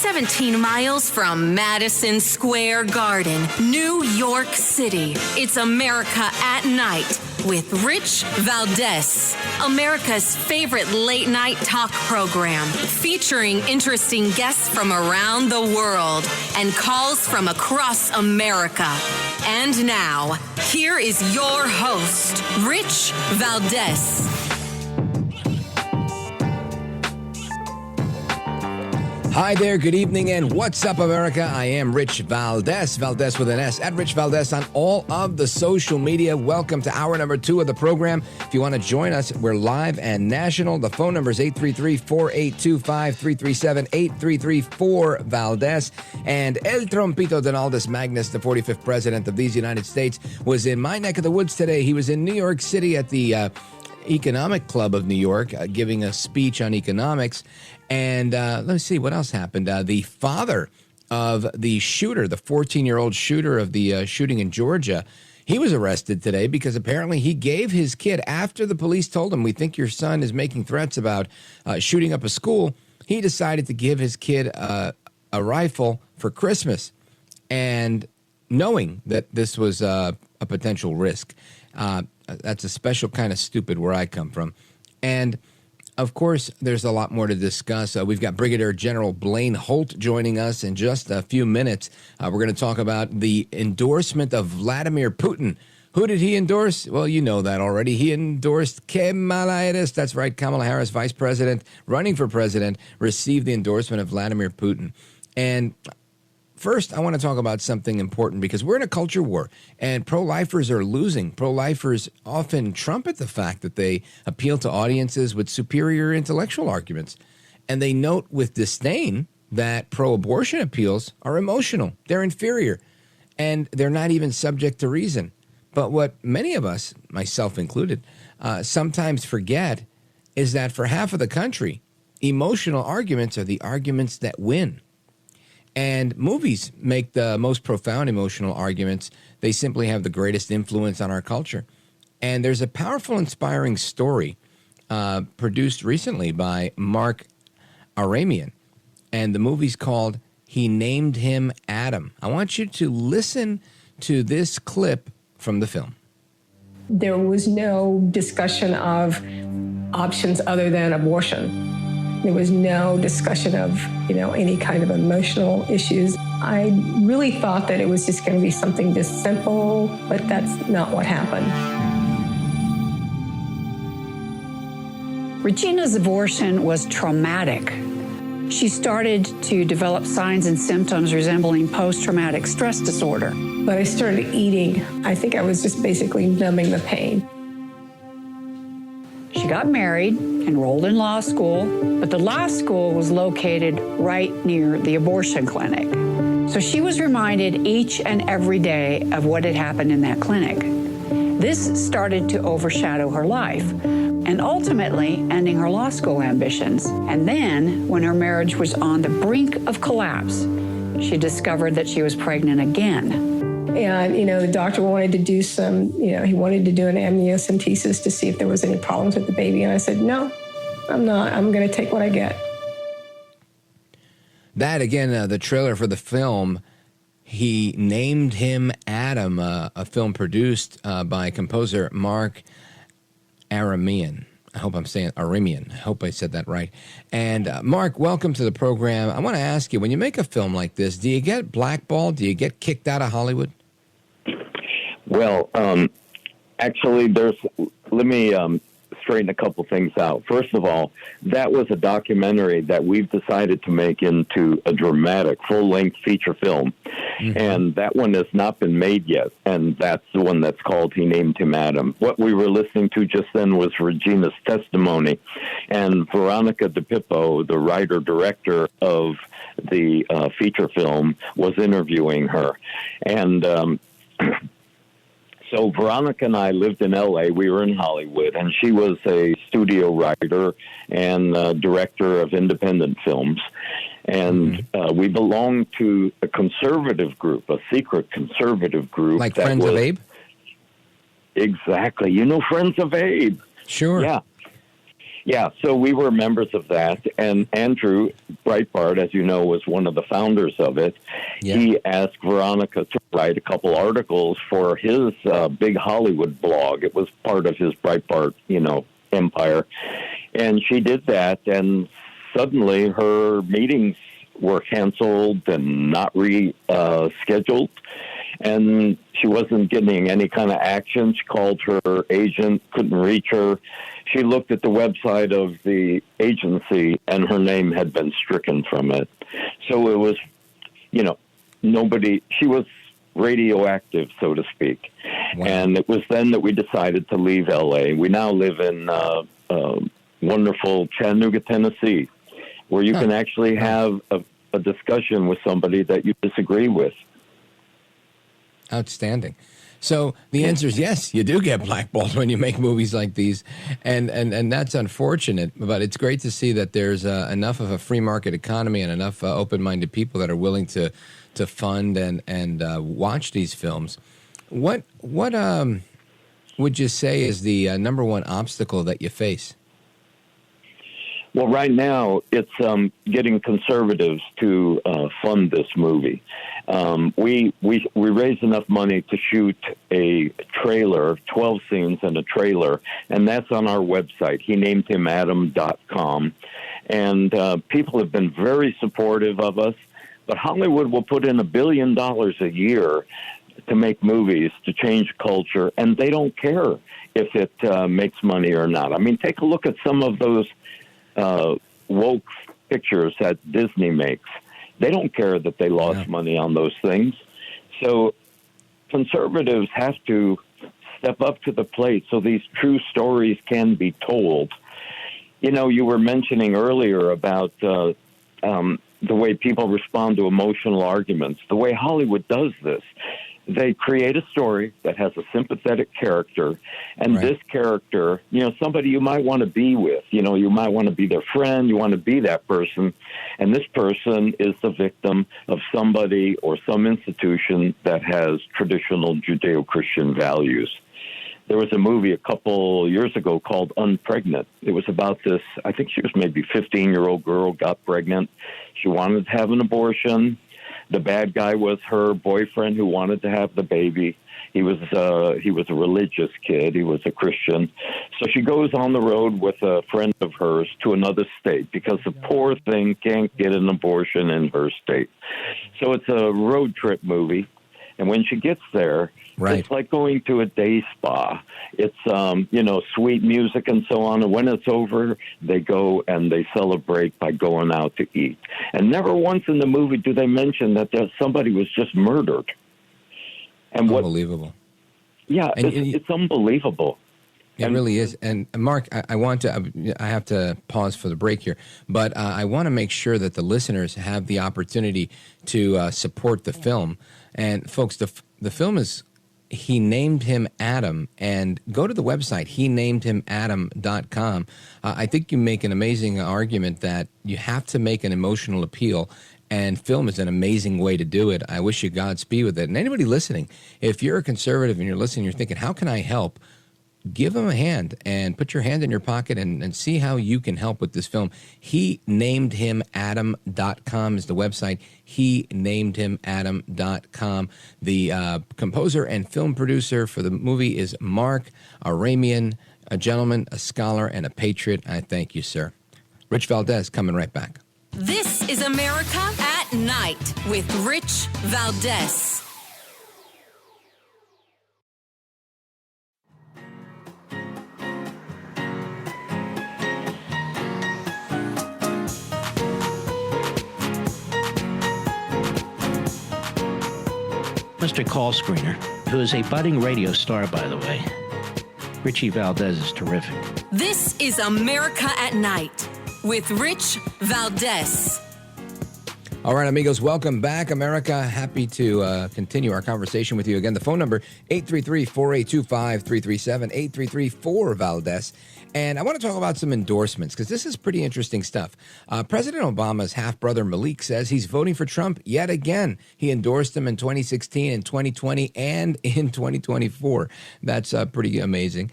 17 miles from Madison Square Garden, New York City. It's America at Night with Rich Valdez, America's favorite late night talk program, featuring interesting guests from around the world and calls from across America. And now, here is your host, Rich Valdez. Hi there, good evening, and what's up, America? I am Rich Valdez, Valdez with an S, at Rich Valdez on all of the social media. Welcome to hour number 2 of the program. If you want to join us, we're live and national. The phone number is 833-4825-337-8334-Valdez. And El Trompito Donaldus Magnus, the 45th president of these United States, was in my neck of the woods today. He was in New York City at the Economic Club of New York, giving a speech on economics. And let me see what else happened. The father of the shooter, the 14-year-old shooter of the shooting in Georgia, he was arrested today because apparently he gave his kid, after the police told him, we think your son is making threats about shooting up a school, he decided to give his kid a rifle for Christmas, and knowing that this was a potential risk. That's a special kind of stupid where I come from. And of course, there's a lot more to discuss. We've got Brigadier General Blaine Holt joining us in just a few minutes. We're going to talk about the endorsement of Vladimir Putin. Who did he endorse? Well, you know that already. He endorsed Kamala Harris. That's right, Kamala Harris, vice president, running for president, received the endorsement of Vladimir Putin. And first, I want to talk about something important because we're in a culture war and pro-lifers are losing. Pro-lifers often trumpet the fact that they appeal to audiences with superior intellectual arguments. And they note with disdain that pro-abortion appeals are emotional. They're inferior and they're not even subject to reason. But what many of us, myself included, sometimes forget is that for half of the country, emotional arguments are the arguments that win. And movies make the most profound emotional arguments. They simply have the greatest influence on our culture. And there's a powerful, inspiring story produced recently by Mark Aramian. And the movie's called He Named Him Adam. I want you to listen to this clip from the film. There was no discussion of options other than abortion. There was no discussion of, any kind of emotional issues. I really thought that it was just going to be something just simple, but that's not what happened. Regina's abortion was traumatic. She started to develop signs and symptoms resembling post-traumatic stress disorder. But I started eating. I think I was just basically numbing the pain. She got married, enrolled in law school, but the law school was located right near the abortion clinic. So she was reminded each and every day of what had happened in that clinic. This started to overshadow her life and ultimately ending her law school ambitions. And then, when her marriage was on the brink of collapse, she discovered that she was pregnant again. And, the doctor wanted to do he wanted to do an amniocentesis to see if there was any problems with the baby. And I said, no, I'm not. I'm going to take what I get. That, again, the trailer for the film, He Named Him Adam, a film produced by composer Mark Aramian. I hope I'm saying Aramian. I hope I said that right. And Mark, welcome to the program. I want to ask you, when you make a film like this, do you get blackballed? Do you get kicked out of Hollywood? Well, actually, let me straighten a couple things out. First of all, that was a documentary that we've decided to make into a dramatic, full-length feature film. Mm-hmm. And that one has not been made yet. And that's the one that's called He Named Him Adam. What we were listening to just then was Regina's testimony. And Veronica DePippo, the writer-director of the feature film, was interviewing her. And so Veronica and I lived in L.A. We were in Hollywood, and she was a studio writer and director of independent films. And we belonged to a conservative group, a secret conservative group. Like Friends of Abe? Exactly. Friends of Abe. Sure. Yeah. Yeah, so we were members of that, and Andrew Breitbart, as you know, was one of the founders of it. Yeah. He asked Veronica to write a couple articles for his big Hollywood blog. It was part of his Breitbart, empire. And she did that, and suddenly her meetings were canceled and not rescheduled. and she wasn't getting any kind of action. She called her agent, couldn't reach her. She looked at the website of the agency, and her name had been stricken from it. So it was, she was radioactive, so to speak. Wow. And it was then that we decided to leave L.A. We now live in wonderful Chattanooga, Tennessee, where you can actually have a discussion with somebody that you disagree with. Outstanding. So the answer is yes, you do get blackballed when you make movies like these, and that's unfortunate. But it's great to see that there's enough of a free market economy and enough open-minded people that are willing to fund and watch these films. What would you say is the number one obstacle that you face? Well, right now, it's getting conservatives to fund this movie. We raised enough money to shoot a trailer, 12 scenes in a trailer, and that's on our website, henamedhimadam.com. And people have been very supportive of us, but Hollywood will put in $1 billion a year to make movies, to change culture, and they don't care if it makes money or not. I mean, take a look at some of those woke pictures that Disney makes. They don't care that they lost money on those things. So conservatives have to step up to the plate so these true stories can be told. You were mentioning earlier about the way people respond to emotional arguments, the way Hollywood does this. They create a story that has a sympathetic character, and this character, somebody you might want to be with, you might want to be their friend, you want to be that person, and this person is the victim of somebody or some institution that has traditional Judeo-Christian values. There was a movie a couple years ago called Unpregnant. It was about this, I think she was maybe 15-year-old girl, got pregnant. She wanted to have an abortion. The bad guy was her boyfriend who wanted to have the baby. He was a religious kid. He was a Christian. So she goes on the road with a friend of hers to another state because the poor thing can't get an abortion in her state. So it's a road trip movie. And when she gets there, it's like going to a day spa. It's, sweet music and so on. And when it's over, they go and they celebrate by going out to eat. And never once in the movie do they mention that somebody was just murdered. And unbelievable. It's unbelievable. It really is. And Mark, I have to pause for the break here, but I want to make sure that the listeners have the opportunity to support the film. And folks, the film is He Named Him Adam, and go to the website, henamedhimadam.com. I think you make an amazing argument that you have to make an emotional appeal, and film is an amazing way to do it. I wish you Godspeed with it. And anybody listening, if you're a conservative and you're listening, you're thinking, how can I help? Give them a hand and put your hand in your pocket and see how you can help with this film. henamedhimadam.com is the website. henamedhimadam.com. The composer and film producer for the movie is Mark Aramian, a gentleman, a scholar, and a patriot. I thank you, sir. Rich Valdez coming right back. This is America at Night with Rich Valdez. Mr. Call Screener, who is a budding radio star, by the way. Richie Valdez is terrific. This is America at Night with Rich Valdez. All right, amigos, welcome back, America. Happy to continue our conversation with you. Again, the phone number, 833-482-5337, 833-4-VALDEZ. And I want to talk about some endorsements because this is pretty interesting stuff. President Obama's half-brother Malik says he's voting for Trump yet again. He endorsed him in 2016, in 2020, and in 2024. That's pretty amazing.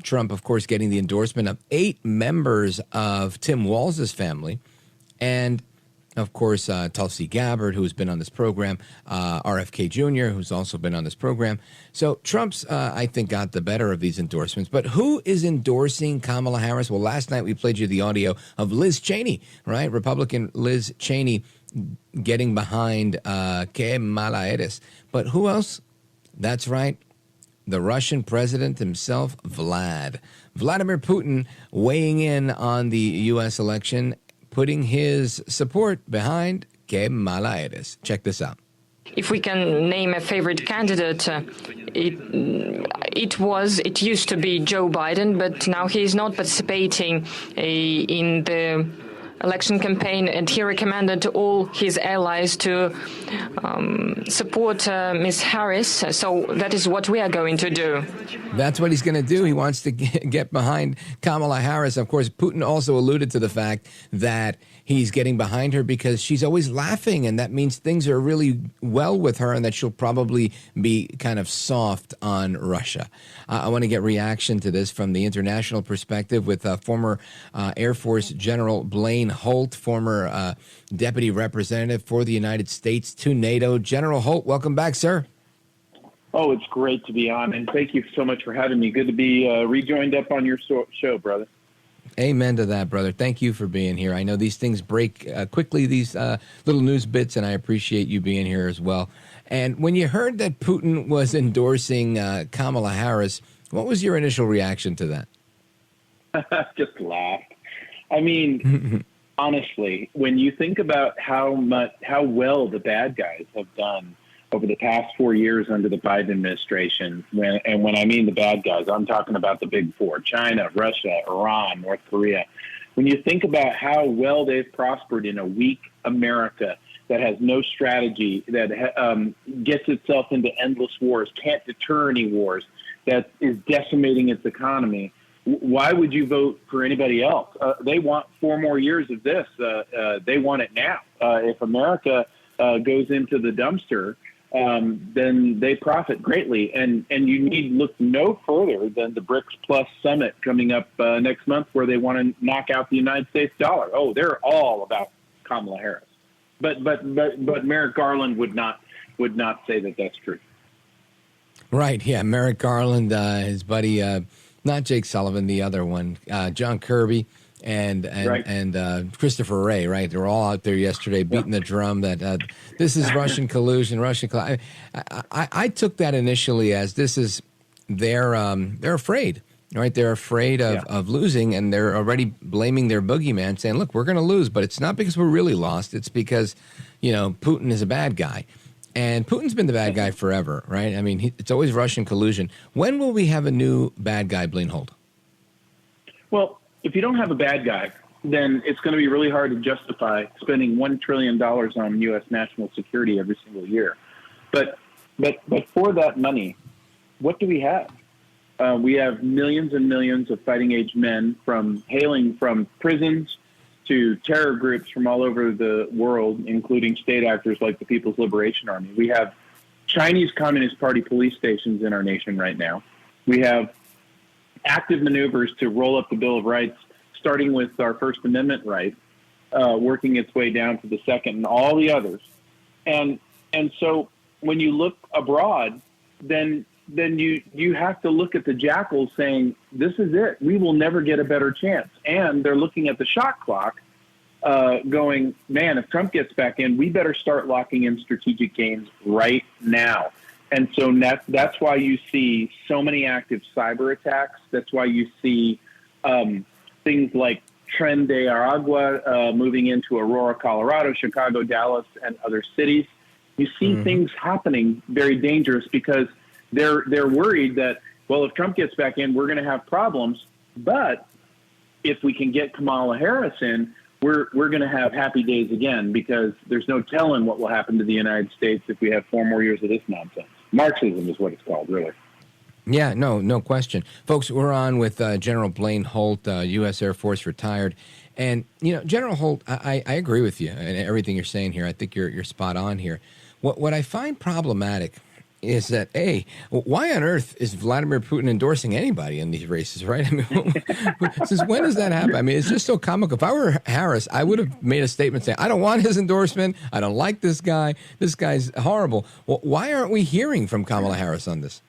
Trump, of course, getting the endorsement of 8 members of Tim Walz's family. And of course, Tulsi Gabbard, who's been on this program, RFK Jr., who's also been on this program. So Trump's, I think, got the better of these endorsements. But who is endorsing Kamala Harris? Well, last night we played you the audio of Liz Cheney, right? Republican Liz Cheney getting behind Kamala Harris. But who else? That's right. The Russian president himself, Vladimir Putin, weighing in on the U.S. election, putting his support behind Kamala Harris. Check this out. If we can name a favorite candidate, it used to be Joe Biden, but now he is not participating in the election campaign, and he recommended to all his allies to support Ms. Harris. So that is what we are going to do. That's what he's going to do. He wants to get behind Kamala Harris. Of course, Putin also alluded to the fact that he's getting behind her because she's always laughing, and that means things are really well with her and that she'll probably be kind of soft on Russia. I want to get reaction to this from the international perspective with former Air Force General Blaine Holt, former deputy representative for the United States to NATO. General Holt, welcome back, sir. Oh, it's great to be on, and thank you so much for having me. Good to be rejoined up on your show, brother. Amen to that, brother. Thank you for being here. I know these things break quickly, these little news bits, and I appreciate you being here as well. And when you heard that Putin was endorsing Kamala Harris, what was your initial reaction to that? Just laughed. I mean, honestly, when you think about how well the bad guys have done over the past 4 years under the Biden administration, when I mean the bad guys, I'm talking about the big four: China, Russia, Iran, North Korea. When you think about how well they've prospered in a weak America that has no strategy, that gets itself into endless wars, can't deter any wars, that is decimating its economy, why would you vote for anybody else? They want 4 more years of this. They want it now. If America goes into the dumpster, then they profit greatly. And you need look no further than the BRICS Plus Summit coming up next month, where they want to knock out the United States dollar. Oh, they're all about Kamala Harris. But Merrick Garland would not say that that's true. Right. Yeah. Merrick Garland, his buddy, not Jake Sullivan, the other one, John Kirby, and Christopher Wray, right? They were all out there yesterday beating the drum that this is Russian collusion, I took that initially as this is they're afraid, right? They're afraid of losing, and they're already blaming their boogeyman, saying, look, we're going to lose, but it's not because we're really lost. It's because, Putin is a bad guy. And Putin's been the bad guy forever, right? I mean, it's always Russian collusion. When will we have a new bad guy, Blaine Holt? Well, if you don't have a bad guy, then it's going to be really hard to justify spending $1 trillion on U.S. national security every single year. But for that money, what do we have? We have millions and millions of fighting-age men hailing from prisons to terror groups from all over the world, including state actors like the People's Liberation Army. We have Chinese Communist Party police stations in our nation right now. We have active maneuvers to roll up the Bill of Rights, starting with our First Amendment right, working its way down to the Second and all the others. And so when you look abroad, then you have to look at the jackals saying, this is it. We will never get a better chance. And they're looking at the shot clock going, man, if Trump gets back in, we better start locking in strategic gains right now. And so that's why you see so many active cyber attacks. That's why you see things like Tren de Aragua moving into Aurora, Colorado, Chicago, Dallas, and other cities. You see things happening very dangerous because they're worried that, well, if Trump gets back in, we're going to have problems. But if we can get Kamala Harris in, we're going to have happy days again, because there's no telling what will happen to the United States if we have 4 more years of this nonsense. Marxism is what it's called, really. Yeah, no question. Folks, we're on with General Blaine Holt, U.S. Air Force retired. And, General Holt, I agree with you and everything you're saying here. I think you're spot on here. What I find problematic is that, why on earth is Vladimir Putin endorsing anybody in these races, right? I mean, since when does that happen? I mean, it's just so comical. If I were Harris, I would have made a statement saying, I don't want his endorsement. I don't like this guy. This guy's horrible. Well, why aren't we hearing from Kamala Harris on this?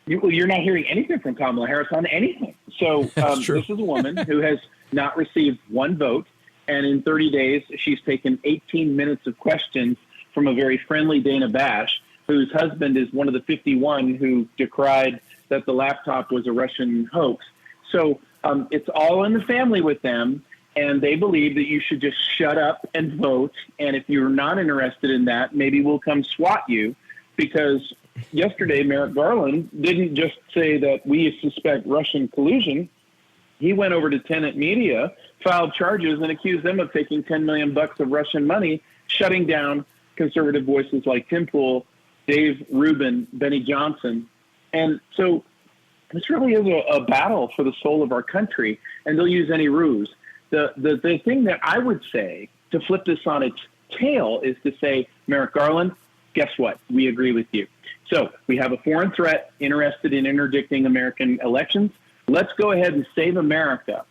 You're not hearing anything from Kamala Harris on anything. So this is a woman who has not received 1 vote And in 30 days, she's taken 18 minutes of questions from a very friendly Dana Bash, whose husband is one of the 51 who decried that the laptop was a Russian hoax. So it's all in the family with them, and they believe that you should just shut up and vote. And if you're not interested in that, maybe we'll come swat you. Because yesterday, Merrick Garland didn't just say that we suspect Russian collusion. He went over to Tenet Media, filed charges, and accused them of taking $10 million of Russian money, shutting down conservative voices like Tim Pool, Dave Rubin, Benny Johnson. And so this really is a battle for the soul of our country, and they'll use any ruse. The thing that I would say to flip this on its tail is to say, Merrick Garland, guess what? We agree with you. So we have a foreign threat interested in interdicting American elections. Let's go ahead and save America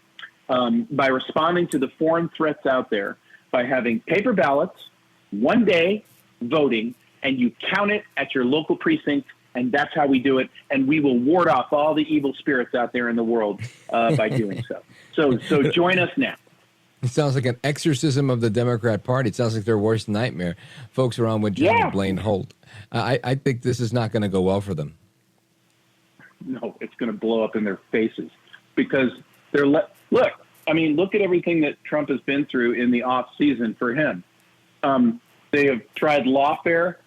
by responding to the foreign threats out there by having paper ballots, one day voting, and you count it at your local precinct, and that's how we do it. And we will ward off all the evil spirits out there in the world by doing so. So join us now. It sounds like an exorcism of the Democrat Party. It sounds like their worst nightmare. Folks are on with General Blaine Holt. I think this is not going to go well for them. No, it's going to blow up in their faces because look at everything that Trump has been through in the off season for him. They have tried lawfare,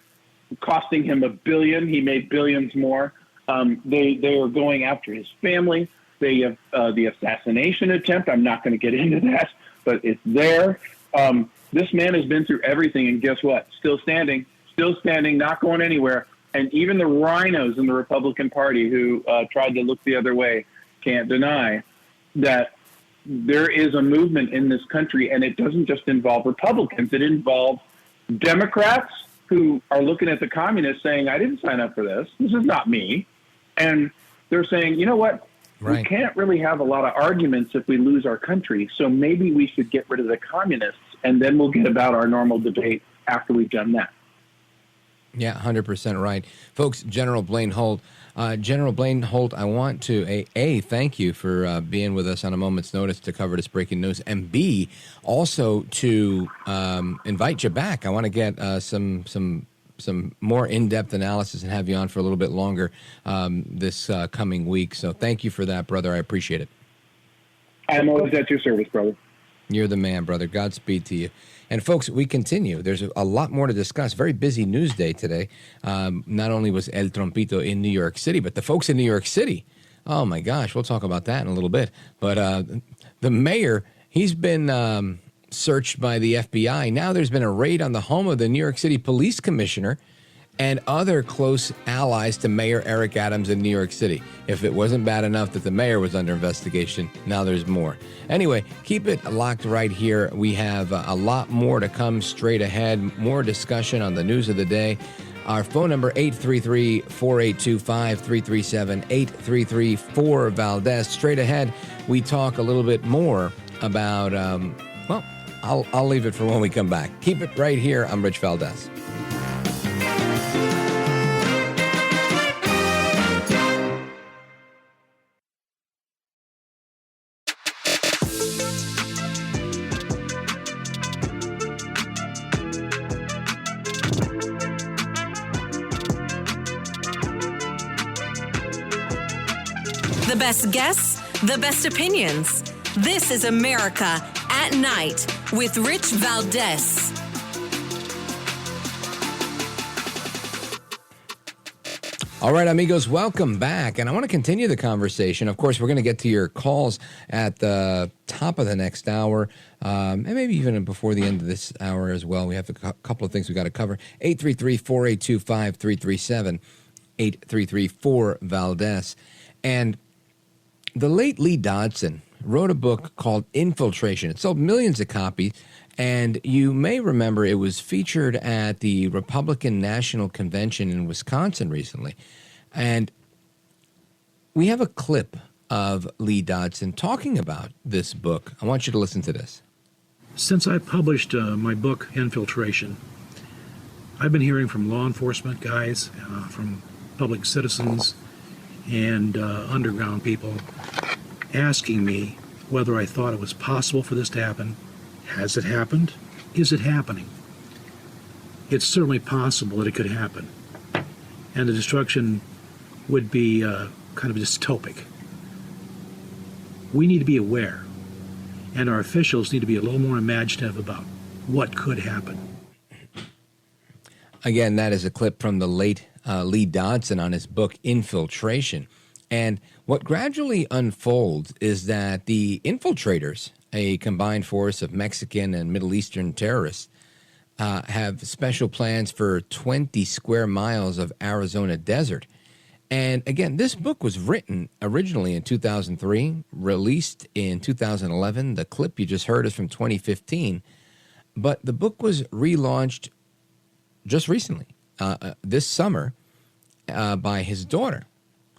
costing him $1 billion. He made billions more. They are going after his family. They have the assassination attempt. I'm not going to get into that, but it's there. This man has been through everything, and guess what? Still standing, not going anywhere. And even the rhinos in the Republican Party who tried to look the other way can't deny that there is a movement in this country, and it doesn't just involve Republicans. It involves Democrats who are looking at the communists saying, I didn't sign up for this. This is not me. And they're saying, you know what? Right. We can't really have a lot of arguments if we lose our country. So maybe we should get rid of the communists, and then we'll get about our normal debate after we've done that. Yeah, 100% right. Folks, General Blaine Holt. General Blaine Holt, I want to, A, thank you for being with us on a moment's notice to cover this breaking news, and B, also to invite you back. I want to get some more in-depth analysis and have you on for a little bit longer this coming week. So thank you for that, brother. I appreciate it. I'm always at your service, brother. You're the man, brother. Godspeed to you. And folks, we continue. There's a lot more to discuss. Very busy news day today. Not only was El Trompito in New York City, but the folks in New York City, oh my gosh, we'll talk about that in a little bit. But the mayor, he's been searched by the FBI. Now there's been a raid on the home of the New York City police commissioner and other close allies to Mayor Eric Adams in New York City. If it wasn't bad enough that the mayor was under investigation, now there's more. Anyway, keep it locked right here. We have a lot more to come straight ahead, more discussion on the news of the day. Our phone number, 833-4825-337, 833-4-VALDEZ. Straight ahead, we talk a little bit more about, I'll leave it for when we come back. Keep it right here. I'm Rich Valdez. The best guests, the best opinions. This is America at Night with Rich Valdez. All right, amigos, welcome back. And I want to continue the conversation. Of course, we're going to get to your calls at the top of the next hour, and maybe even before the end of this hour as well. We have a couple of things we got to cover. 833-4825-337, 833-4-VALDEZ. And the late Lee Dodson wrote a book called Infiltration. It sold millions of copies, and you may remember it was featured at the Republican National Convention in Wisconsin recently. And we have a clip of Lee Dodson talking about this book. I want you to listen to this. Since I published my book, Infiltration, I've been hearing from law enforcement guys, from public citizens, and underground people asking me whether I thought it was possible for this to happen, Has it happened? Is it happening? It's certainly possible that it could happen. And the destruction would be kind of dystopic. We need to be aware, and our officials need to be a little more imaginative about what could happen. Again, that is a clip from the late Lee Dodson on his book, Infiltration. And what gradually unfolds is that the infiltrators, a combined force of Mexican and Middle Eastern terrorists, have special plans for 20 square miles of Arizona desert. And again, this book was written originally in 2003, released in 2011. The clip you just heard is from 2015. But the book was relaunched just recently, this summer, by his daughter,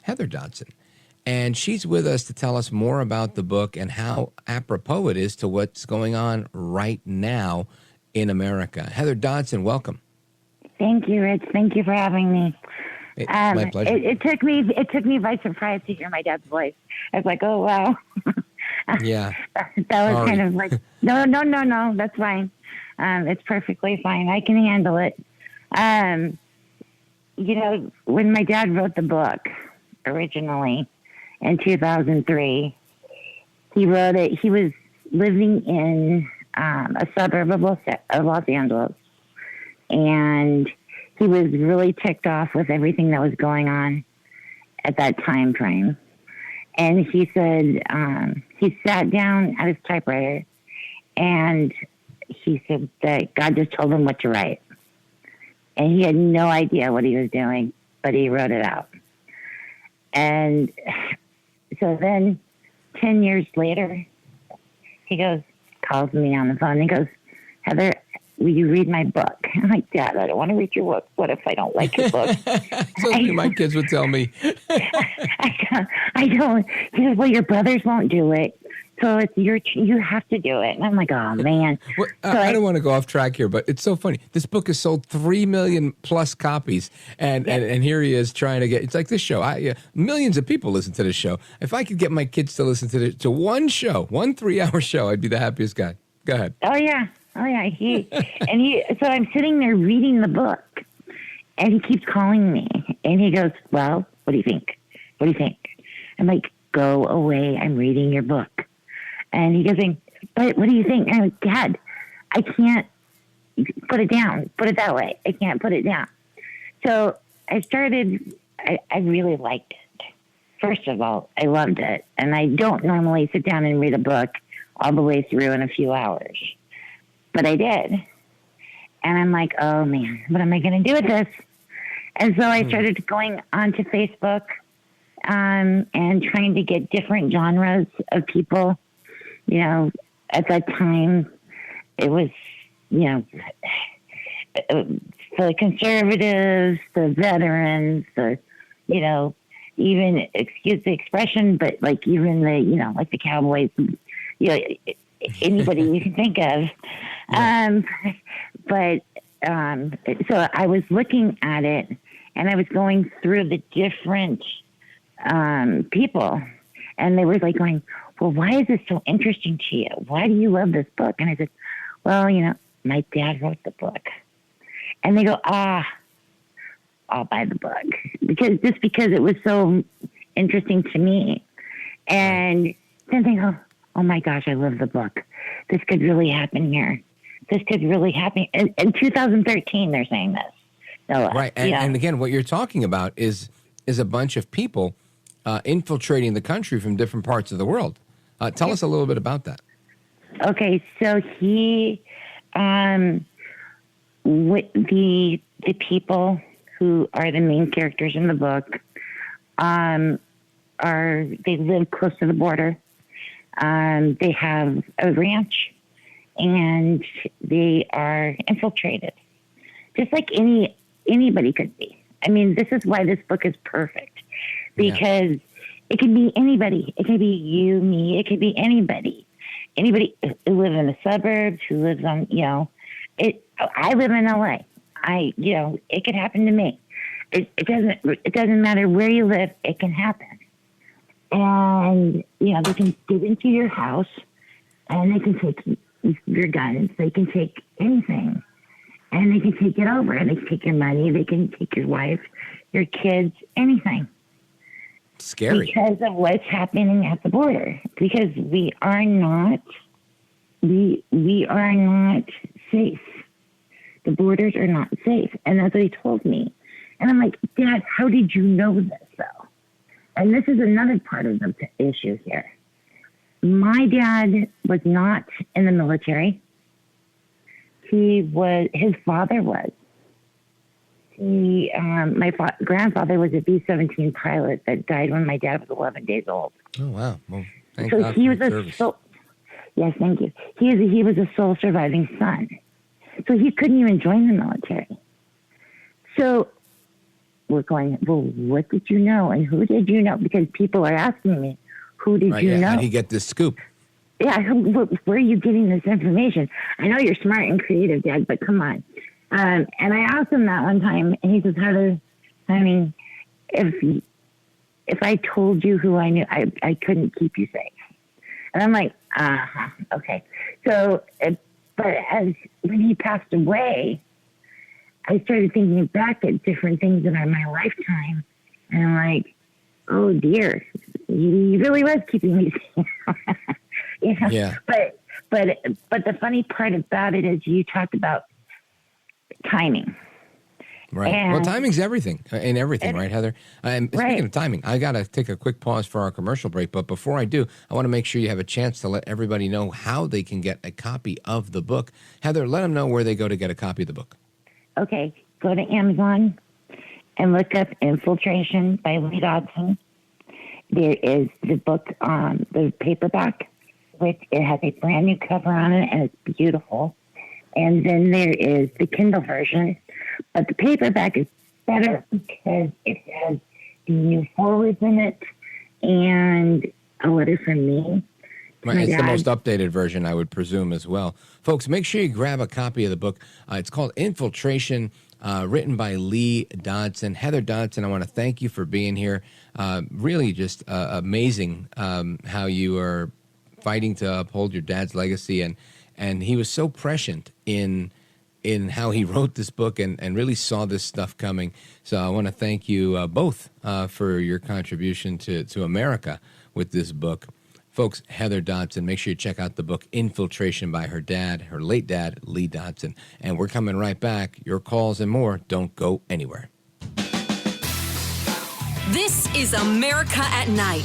Heather Dodson. And she's with us to tell us more about the book and how apropos it is to what's going on right now in America. Heather Dodson, welcome. Thank you, Rich. Thank you for having me. My pleasure. It took me by surprise to hear my dad's voice. I was like, oh, wow. Yeah. That was kind of like, no, that's fine. It's perfectly fine. I can handle it. When my dad wrote the book originally in 2003, he wrote it. He was living in a suburb of Los Angeles, and he was really ticked off with everything that was going on at that time frame. And he said he sat down at his typewriter, and he said that God just told him what to write. And he had no idea what he was doing, but he wrote it out. And so then 10 years later, he calls me on the phone, and he goes, Heather, will you read my book? I'm like, Dad, I don't want to read your book. What if I don't like your book? So my kids would tell me. I don't. He goes, well, your brothers won't do it. So it's you have to do it. And I'm like, oh, man. Well, I don't want to go off track here, but it's so funny. This book has sold 3 million plus copies. And here he is trying to get, it's like this show. Millions of people listen to this show. If I could get my kids to listen to one show, 1 3-hour show, I'd be the happiest guy. Go ahead. Oh, yeah. So I'm sitting there reading the book, and he keeps calling me, and he goes, well, what do you think? What do you think? I'm like, go away. I'm reading your book. And he goes, but what do you think? And I'm like, Dad, I can't put it down. Put it that way. I can't put it down. So I really liked it. First of all, I loved it. And I don't normally sit down and read a book all the way through in a few hours. But I did. And I'm like, oh, man, what am I going to do with this? And so I started going onto Facebook and trying to get different genres of people. At that time, it was, the conservatives, the veterans, even, excuse the expression, but even the Cowboys, anybody you can think of. So I was looking at it, and I was going through the different people, and they were like going, well, why is this so interesting to you? Why do you love this book? And I said, well, my dad wrote the book. And they go, I'll buy the book because it was so interesting to me. And then they go, oh my gosh, I love the book. This could really happen here. This could really happen. In 2013, they're saying this. So, right. And again, what you're talking about is a bunch of people infiltrating the country from different parts of the world. Tell us a little bit about that. Okay, so he, with the people who are the main characters in the book, they live close to the border. They have a ranch, and they are infiltrated, just like anybody could be. I mean, this is why this book is perfect, because it could be anybody. It could be you, me. It could be anybody. Anybody who lives in the suburbs, who lives on, I live in LA. It could happen to me. It doesn't matter where you live. It can happen. And, they can get into your house, and they can take your guns. They can take anything, and they can take it over. And they can take your money. They can take your wife, your kids, anything. Scary. Because of what's happening at the border. Because we are not safe. The borders are not safe. And that's what he told me. And I'm like, Dad, how did you know this, though? And this is another part of the issue here. My dad was not in the military. His father was. My grandfather was a B-17 pilot that died when my dad was 11 days old. Oh, wow. Well, thank so God he for was your service. Yes, thank you. He was a sole surviving son. So he couldn't even join the military. So we're going, well, what did you know? And who did you know? Because people are asking me, who did you know? How did he get this scoop? Yeah, where are you getting this information? I know you're smart and creative, Dad, but come on. And I asked him that one time, and he says, Heather, I mean, if I told you who I knew, I couldn't keep you safe. And I'm like, okay. So, but when he passed away, I started thinking back at different things in my lifetime, and I'm like, oh dear, he really was keeping me safe. You know? Yeah. But the funny part about it is you talked about timing. Right. And, well, timing's everything in everything, right, Heather? And speaking of timing, I got to take a quick pause for our commercial break. But before I do, I want to make sure you have a chance to let everybody know how they can get a copy of the book. Heather, let them know where they go to get a copy of the book. Okay. Go to Amazon and look up Infiltration by Lee Dodson. There is the book, the paperback, which it has a brand new cover on it, and it's beautiful. And then there is the Kindle version. But the paperback is better because it has the new forwards in it and a letter from me. Right, it's the most updated version, I would presume, as well. Folks, make sure you grab a copy of the book. It's called Infiltration, written by Lee Dodson. Heather Dodson, I want to thank you for being here. Really just amazing how you are fighting to uphold your dad's legacy. And he was so prescient in how he wrote this book and really saw this stuff coming. So I want to thank you both for your contribution to America with this book. Folks, Heather Dodson, make sure you check out the book Infiltration by her late dad, Lee Dodson. And we're coming right back. Your calls and more. Don't go anywhere. This is America at Night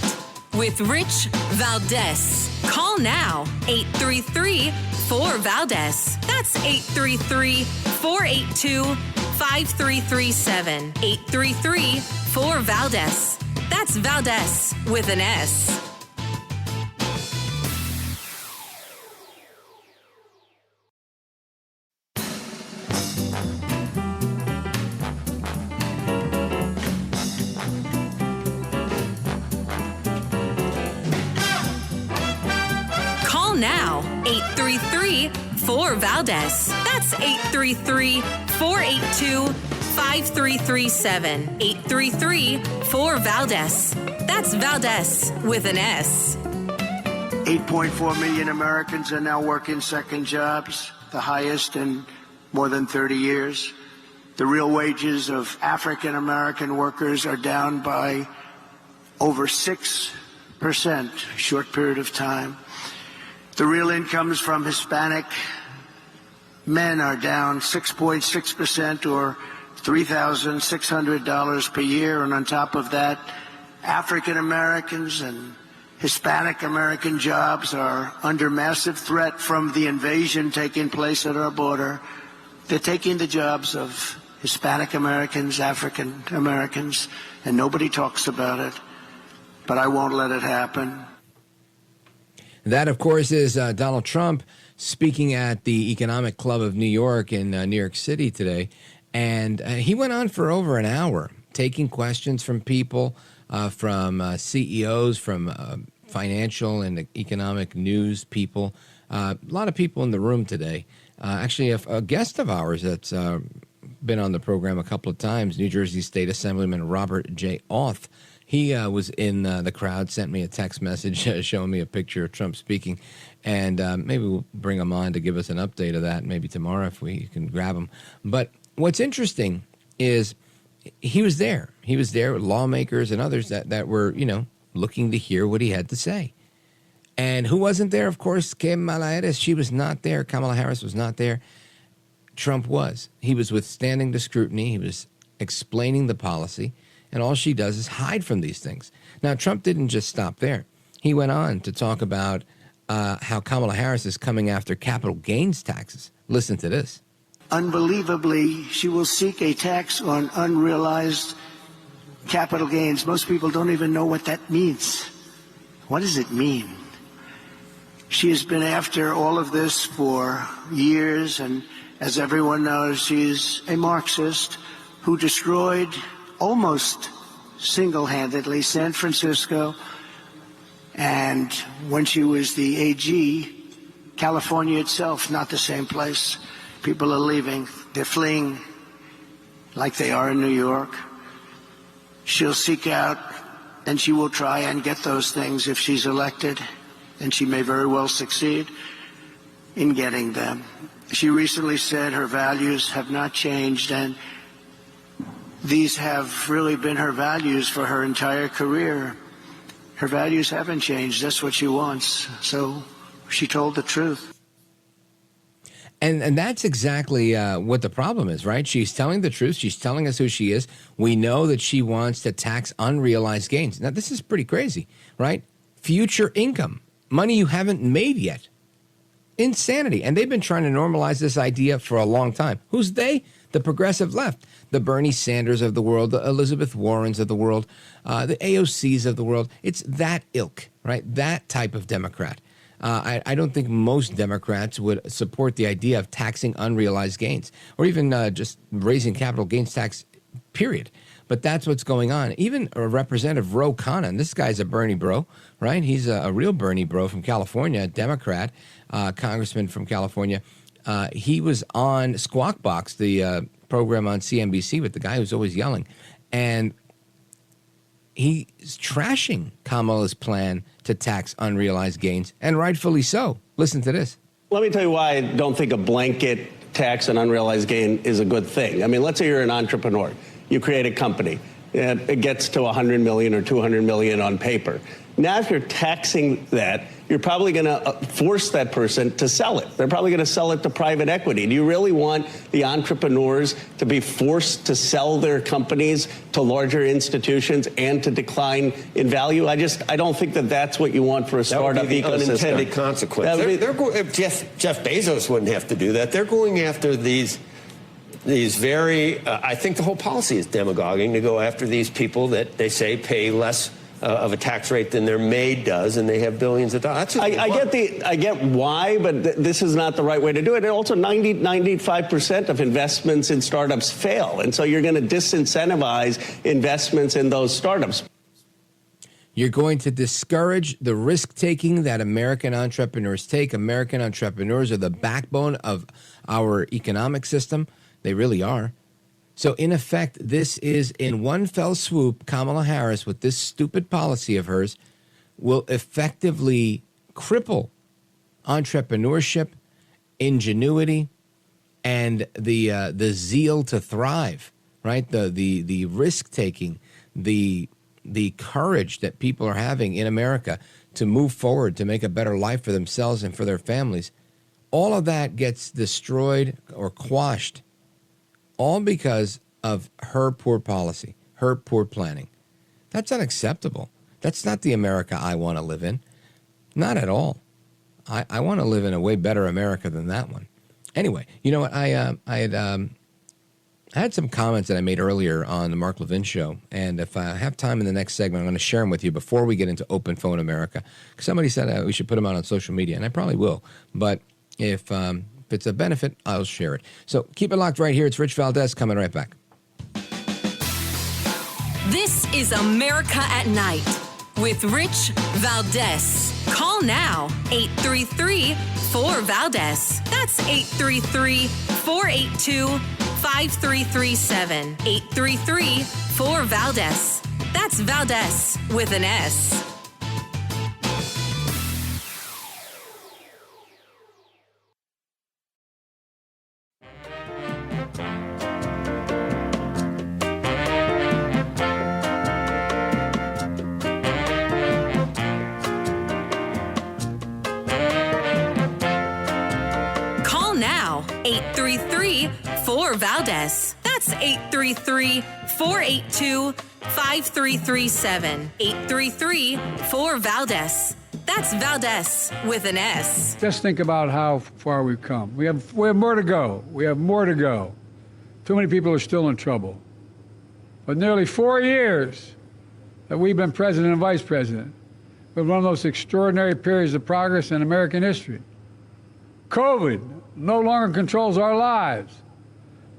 with Rich Valdez. Call now, 833-4VALDEZ. That's 833-482-5337. 833-4VALDEZ. That's Valdez with an S. Now, 833-4VALDEZ. That's 833-482-5337. 833-4VALDEZ. That's Valdez with an S. 8.4 million Americans are now working second jobs, the highest in more than 30 years. The real wages of African American workers are down by over 6%, short period of time. The real incomes from Hispanic men are down 6.6%, or $3,600 per year. And on top of that, African Americans and Hispanic American jobs are under massive threat from the invasion taking place at our border. They're taking the jobs of Hispanic Americans, African Americans, and nobody talks about it. But I won't let it happen. That, of course, is Donald Trump speaking at the Economic Club of New York in New York City today. And he went on for over an hour, taking questions from people, from CEOs, from financial and economic news people. A lot of people in the room today. Actually, a guest of ours that's been on the program a couple of times, New Jersey State Assemblyman Robert J. Auth, He was in the crowd, sent me a text message showing me a picture of Trump speaking, and maybe we'll bring him on to give us an update of that maybe tomorrow if we can grab him. But what's interesting is he was there. He was there with lawmakers and others that were, looking to hear what he had to say. And who wasn't there? Of course, Kamala Harris. She was not there. Kamala Harris was not there. Trump was. He was withstanding the scrutiny. He was explaining the policy. And all she does is hide from these things. Now, Trump didn't just stop there. He went on to talk about how Kamala Harris is coming after capital gains taxes. Listen to this. Unbelievably, she will seek a tax on unrealized capital gains. Most people don't even know what that means. What does it mean? She has been after all of this for years, and as everyone knows, she's a Marxist who destroyed almost single-handedly San Francisco, and when she was the AG, California itself, not the same place. People are leaving. They're fleeing like they are in New York. She'll seek out and she will try and get those things if she's elected, and she may very well succeed in getting them. She recently said her values have not changed, and these have really been her values for her entire career. Her values haven't changed. That's what she wants. So she told the truth. And that's exactly what the problem is, right? She's telling the truth. She's telling us who she is. We know that she wants to tax unrealized gains. Now, this is pretty crazy, right? Future income, money you haven't made yet. Insanity. And they've been trying to normalize this idea for a long time. Who's they? The progressive left, the Bernie Sanders of the world, the Elizabeth Warrens of the world, the AOCs of the world. It's that ilk, right? That type of Democrat. I don't think most Democrats would support the idea of taxing unrealized gains or even just raising capital gains tax, period. But that's what's going on. Even Representative Ro Khanna, this guy's a Bernie bro, right? He's a real Bernie bro from California, a Democrat, congressman from California. He was on Squawk Box, the program on CNBC with the guy who's always yelling. And he's trashing Kamala's plan to tax unrealized gains, and rightfully so. Listen to this. Let me tell you why I don't think a blanket tax on unrealized gain is a good thing. I mean, let's say you're an entrepreneur. You create a company. It gets to 100 million or 200 million on paper. Now, if you're taxing that, you're probably going to force that person to sell it. They're probably going to sell it to private equity. Do you really want the entrepreneurs to be forced to sell their companies to larger institutions and to decline in value? I don't think that that's what you want for a startup ecosystem. That would be the unintended consequence. Jeff Bezos wouldn't have to do that. They're going after these very, I think the whole policy is demagoguing to go after these people that they say pay less of a tax rate than their maid does, and they have billions of dollars. I get why, but this is not the right way to do it. And also 95% of investments in startups fail. And so you're going to disincentivize investments in those startups. You're going to discourage the risk-taking that American entrepreneurs take. American entrepreneurs are the backbone of our economic system. They really are. So, in effect, this is in one fell swoop, Kamala Harris, with this stupid policy of hers, will effectively cripple entrepreneurship, ingenuity, and the zeal to thrive, right? The risk-taking, the courage that people are having in America to move forward, to make a better life for themselves and for their families. All of that gets destroyed or quashed, all because of her poor policy, her poor planning. That's unacceptable. That's not the America I want to live in. Not at all. I want to live in a way better America than that one. Anyway, you know what? I had some comments that I made earlier on the Mark Levin show, and if I have time in the next segment, I'm going to share them with you before we get into Open Phone America. Somebody said we should put them out on social media, and I probably will. But if it's a benefit, I'll share it. So keep it locked right here. It's Rich Valdez coming right back. This is America at Night with Rich Valdez. Call now, 833-4VALDEZ. That's 833-482-5337. 833-4VALDEZ. That's Valdez with an S. Call now, 833-4VALDEZ. That's 833-482-5337. 833-4VALDEZ. That's Valdez with an S. Just think about how far we've come. We have more to go. We have more to go. Too many people are still in trouble. But nearly 4 years that we've been president and vice president, with one of the most extraordinary periods of progress in American history. COVID no longer controls our lives.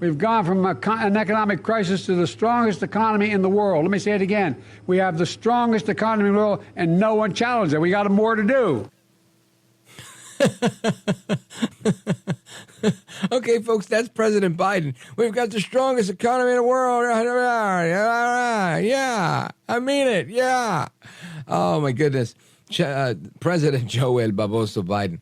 We've gone from an economic crisis to the strongest economy in the world. Let me say it again. We have the strongest economy in the world, and no one challenged it. We got more to do. Okay, folks, that's President Biden. We've got the strongest economy in the world. Yeah, I mean it. Yeah. Oh, my goodness. President Joel Baboso Biden.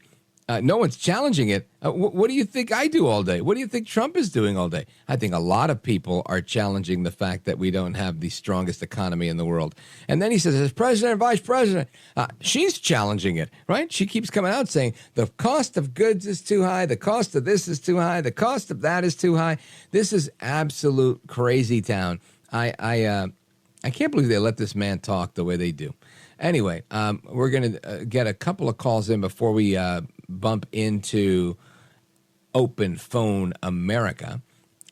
No one's challenging it. What do you think I do all day? What do you think Trump is doing all day? I think a lot of people are challenging the fact that we don't have the strongest economy in the world. And then he says, as president and vice president, she's challenging it, right? She keeps coming out saying the cost of goods is too high. The cost of this is too high. The cost of that is too high. This is absolute crazy town. I can't believe they let this man talk the way they do. Anyway, we're going to get a couple of calls in before we bump into Open Phone America.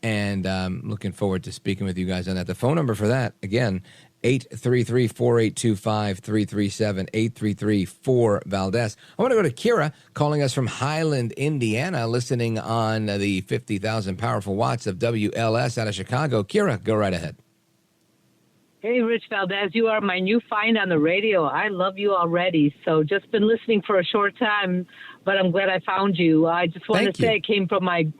And looking forward to speaking with you guys on that. The phone number for that, again, 833-482-5337, 833-4-VALDEZ. I want to go to Kira, calling us from Highland, Indiana, listening on the 50,000 powerful watts of WLS out of Chicago. Kira, go right ahead. Hey, Rich Valdez, you are my new find on the radio. I love you already. So just been listening for a short time, but I'm glad I found you. I just want to say I came from my...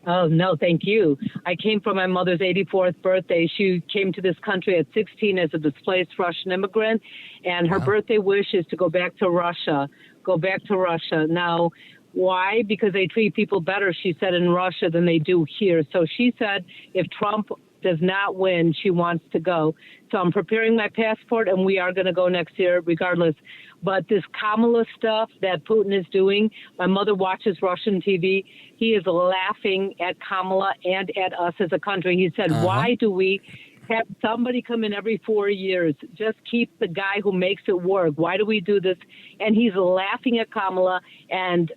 Oh, no, thank you. I came from my mother's 84th birthday. She came to this country at 16 as a displaced Russian immigrant, and her birthday wish is to go back to Russia. Go back to Russia. Now, why? Because they treat people better, she said, in Russia than they do here. So she said if Trump does not win, she wants to go. So I'm preparing my passport, and we are going to go next year regardless. But this Kamala stuff that Putin is doing, my mother watches Russian TV. He is laughing at Kamala and at us as a country. He said, why do we have somebody come in every 4 years? Just keep the guy who makes it work. Why do we do this? And he's laughing at Kamala, and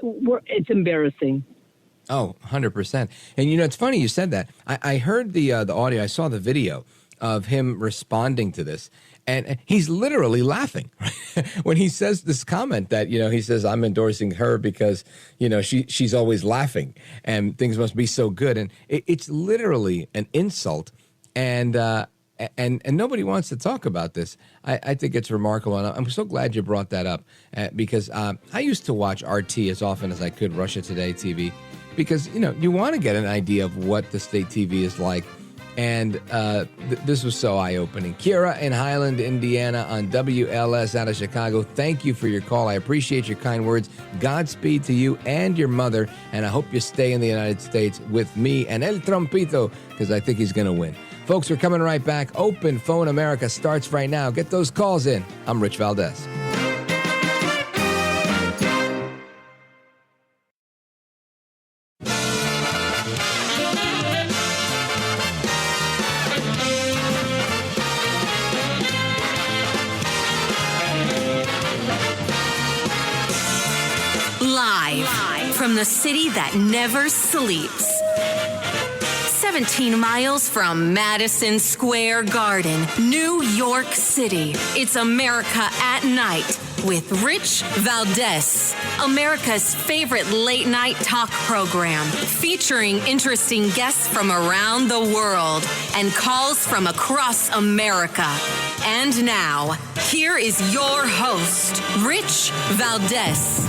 it's embarrassing. Oh, 100%. And, you know, it's funny you said that. I heard the audio. I saw the video of him responding to this. And he's literally laughing when he says this comment that, you know, he says, I'm endorsing her because, you know, she's always laughing and things must be so good. And it's literally an insult. And nobody wants to talk about this. I think it's remarkable. And I'm so glad you brought that up because I used to watch RT as often as I could, Russia Today TV, because, you know, you want to get an idea of what the state TV is like. And this was so eye-opening. Kira in Highland, Indiana on WLS out of Chicago. Thank you for your call. I appreciate your kind words. Godspeed to you and your mother. And I hope you stay in the United States with me and El Trompito, because I think he's going to win. Folks, we're coming right back. Open Phone America starts right now. Get those calls in. I'm Rich Valdez. From the city that never sleeps. 17 miles from Madison Square Garden, New York City. It's America at Night with Rich Valdez, America's favorite late night talk program, featuring interesting guests from around the world and calls from across America. And now, here is your host, Rich Valdez.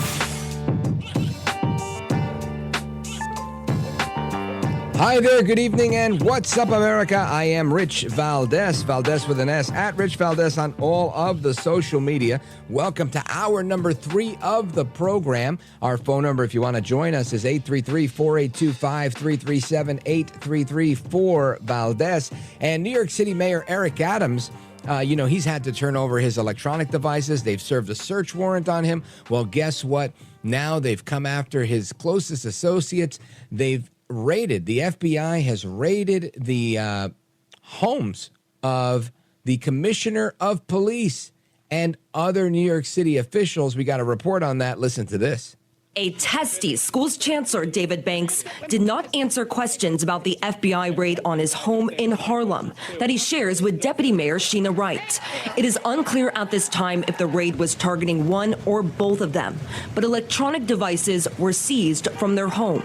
Hi there, good evening, and what's up, America? I am Rich Valdez, Valdez with an S, at Rich Valdez on all of the social media. Welcome to hour number 3 of the program. Our phone number, if you want to join us, is 833-482-5337, 833-4-VALDEZ. And New York City Mayor Eric Adams, he's had to turn over his electronic devices. They've served a search warrant on him. Well, guess what? Now they've come after his closest associates. The FBI has raided the homes of the commissioner of police and other New York City officials. We got a report on that. Listen to this. A testy school's chancellor, David Banks, did not answer questions about the FBI raid on his home in Harlem that he shares with Deputy Mayor Sheena Wright. It is unclear at this time if the raid was targeting one or both of them, but electronic devices were seized from their home.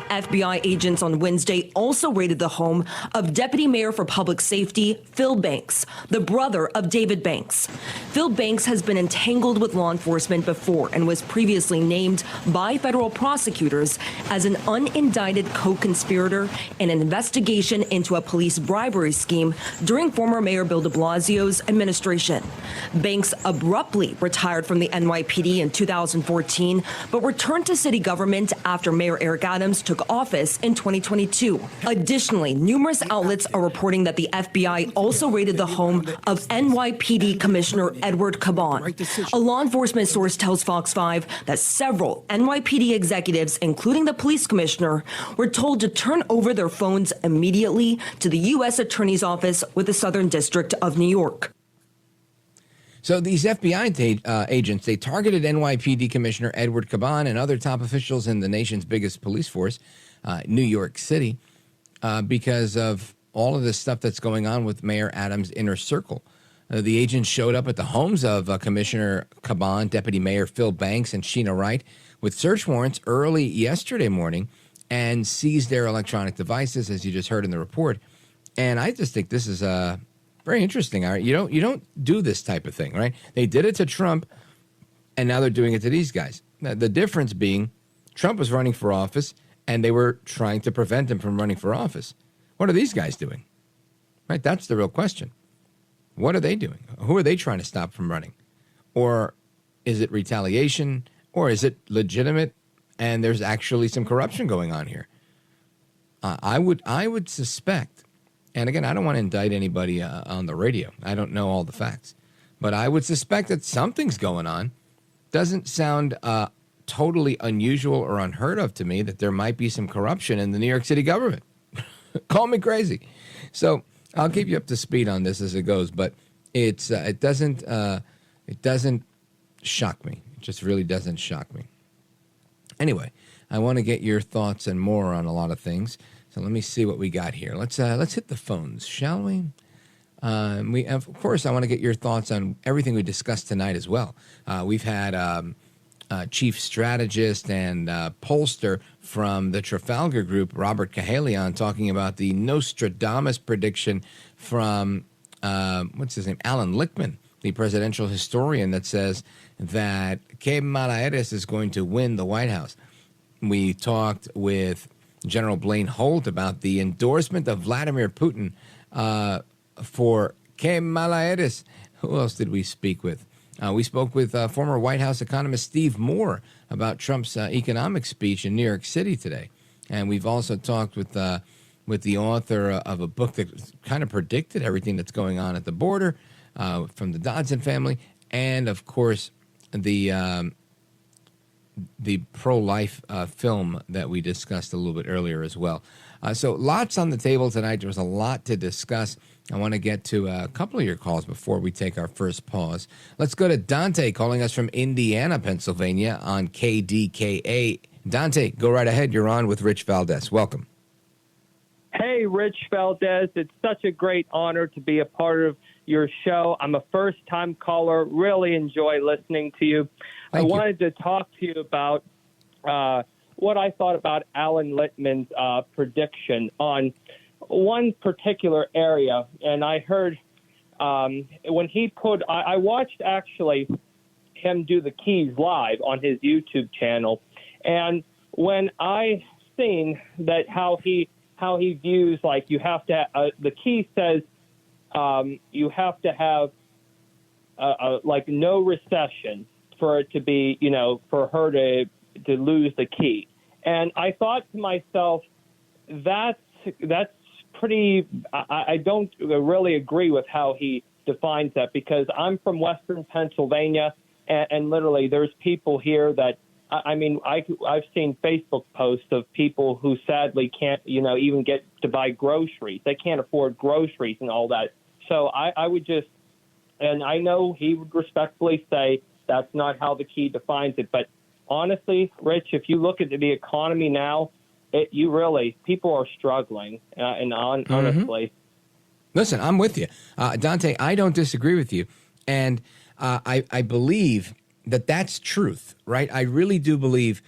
FBI agents on Wednesday also raided the home of Deputy Mayor for Public Safety, Phil Banks, the brother of David Banks. Phil Banks has been entangled with law enforcement before and was previously named by federal prosecutors as an unindicted co-conspirator in an investigation into a police bribery scheme during former Mayor Bill de Blasio's administration. Banks abruptly retired from the NYPD in 2014, but returned to city government after Mayor Eric Adams took office in 2022. Additionally, numerous outlets are reporting that the FBI also raided the home of NYPD Commissioner Edward Caban. A law enforcement source tells Fox 5 that several NYPD executives, including the police commissioner, were told to turn over their phones immediately to the U.S. Attorney's Office with the Southern District of New York. So these FBI agents, they targeted NYPD Commissioner Edward Caban and other top officials in the nation's biggest police force, New York City, because of all of this stuff that's going on with Mayor Adams' inner circle. The agents showed up at the homes of Commissioner Caban, Deputy Mayor Phil Banks, and Sheena Wright with search warrants early yesterday morning and seized their electronic devices, as you just heard in the report. And I just think this is very interesting. All right, you don't do this type of thing, right? They did it to Trump, and now they're doing it to these guys. Now, the difference being, Trump was running for office, and they were trying to prevent him from running for office. What are these guys doing? Right, that's the real question. What are they doing? Who are they trying to stop from running? Or is it retaliation? Or is it legitimate? And there's actually some corruption going on here. I would suspect. And again, I don't want to indict anybody on the radio. I don't know all the facts. But I would suspect that something's going on. Doesn't sound totally unusual or unheard of to me that there might be some corruption in the New York City government. Call me crazy. So I'll keep you up to speed on this as it goes. But it doesn't shock me. It just really doesn't shock me. Anyway, I want to get your thoughts and more on a lot of things. So let me see what we got here. Let's hit the phones, shall we? Of course, I want to get your thoughts on everything we discussed tonight as well. We've had chief strategist and pollster from the Trafalgar Group, Robert Cahaly, on talking about the Nostradamus prediction from what's his name, Alan Lichtman, the presidential historian, that says that Kamala Harris is going to win the White House. We talked with General Blaine Holt about the endorsement of Vladimir Putin for Kamala Harris. Who else did we speak with? We spoke with former White House economist Steve Moore about Trump's economic speech in New York City today. And we've also talked with the author of a book that kind of predicted everything that's going on at the border from the Dodson family. And, of course, the pro-life film that we discussed a little bit earlier as well. So lots on the table tonight. There was a lot to discuss. I want to get to a couple of your calls before we take our first pause. Let's go to Dante calling us from Indiana, Pennsylvania on KDKA. Dante, go right ahead. You're on with Rich Valdez. Welcome. Hey, Rich Valdez. It's such a great honor to be a part of your show. I'm a first-time caller. Really enjoy listening to you. I wanted to talk to you about what I thought about Alan Lichtman's prediction on one particular area. And I heard when he I watched actually him do the keys live on his YouTube channel. And when I seen that how he how he views, like, you have to, the key says you have to have, like, no recession for it to be, for her to lose the key. And I thought to myself, that's pretty, I don't really agree with how he defines that, because I'm from Western Pennsylvania, and literally there's people here that, I've seen Facebook posts of people who sadly can't, even get to buy groceries. They can't afford groceries and all that. So I would just, and I know he would respectfully say that's not how the key defines it. But honestly, Rich, if you look at the economy now, people are struggling. Honestly. Listen, I'm with you. Dante, I don't disagree with you. And I believe that that's truth, right? I really do believe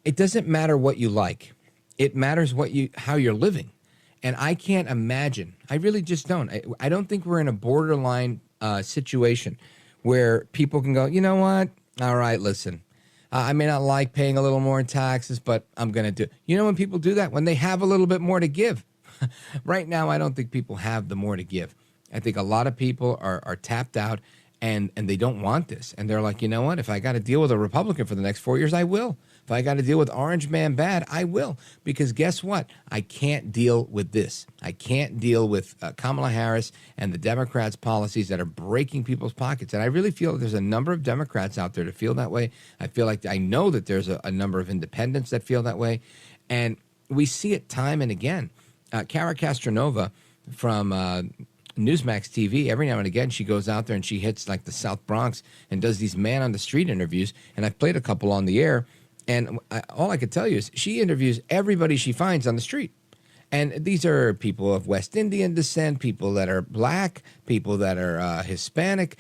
it doesn't matter what you like. It matters how you're living. And I can't imagine. I really just don't. I don't think we're in a borderline situation where people can go, you know what? All right, listen. I may not like paying a little more in taxes, but I'm going to do it. You know when people do that? When they have a little bit more to give. Right now, I don't think people have the more to give. I think a lot of people are tapped out, and they don't want this. And they're like, you know what? If I got to deal with a Republican for the next 4 years, I will. If I got to deal with Orange Man bad, I will. Because guess what? I can't deal with this. I can't deal with Kamala Harris and the Democrats' policies that are breaking people's pockets. And I really feel that there's a number of Democrats out there that feel that way. I know that there's a number of independents that feel that way. And we see it time and again. Cara Castronova from Newsmax TV, every now and again, she goes out there and she hits like the South Bronx and does these man-on-the-street interviews. And I've played a couple on the air. And all I could tell you is she interviews everybody she finds on the street. And these are people of West Indian descent, people that are black, people that are Hispanic,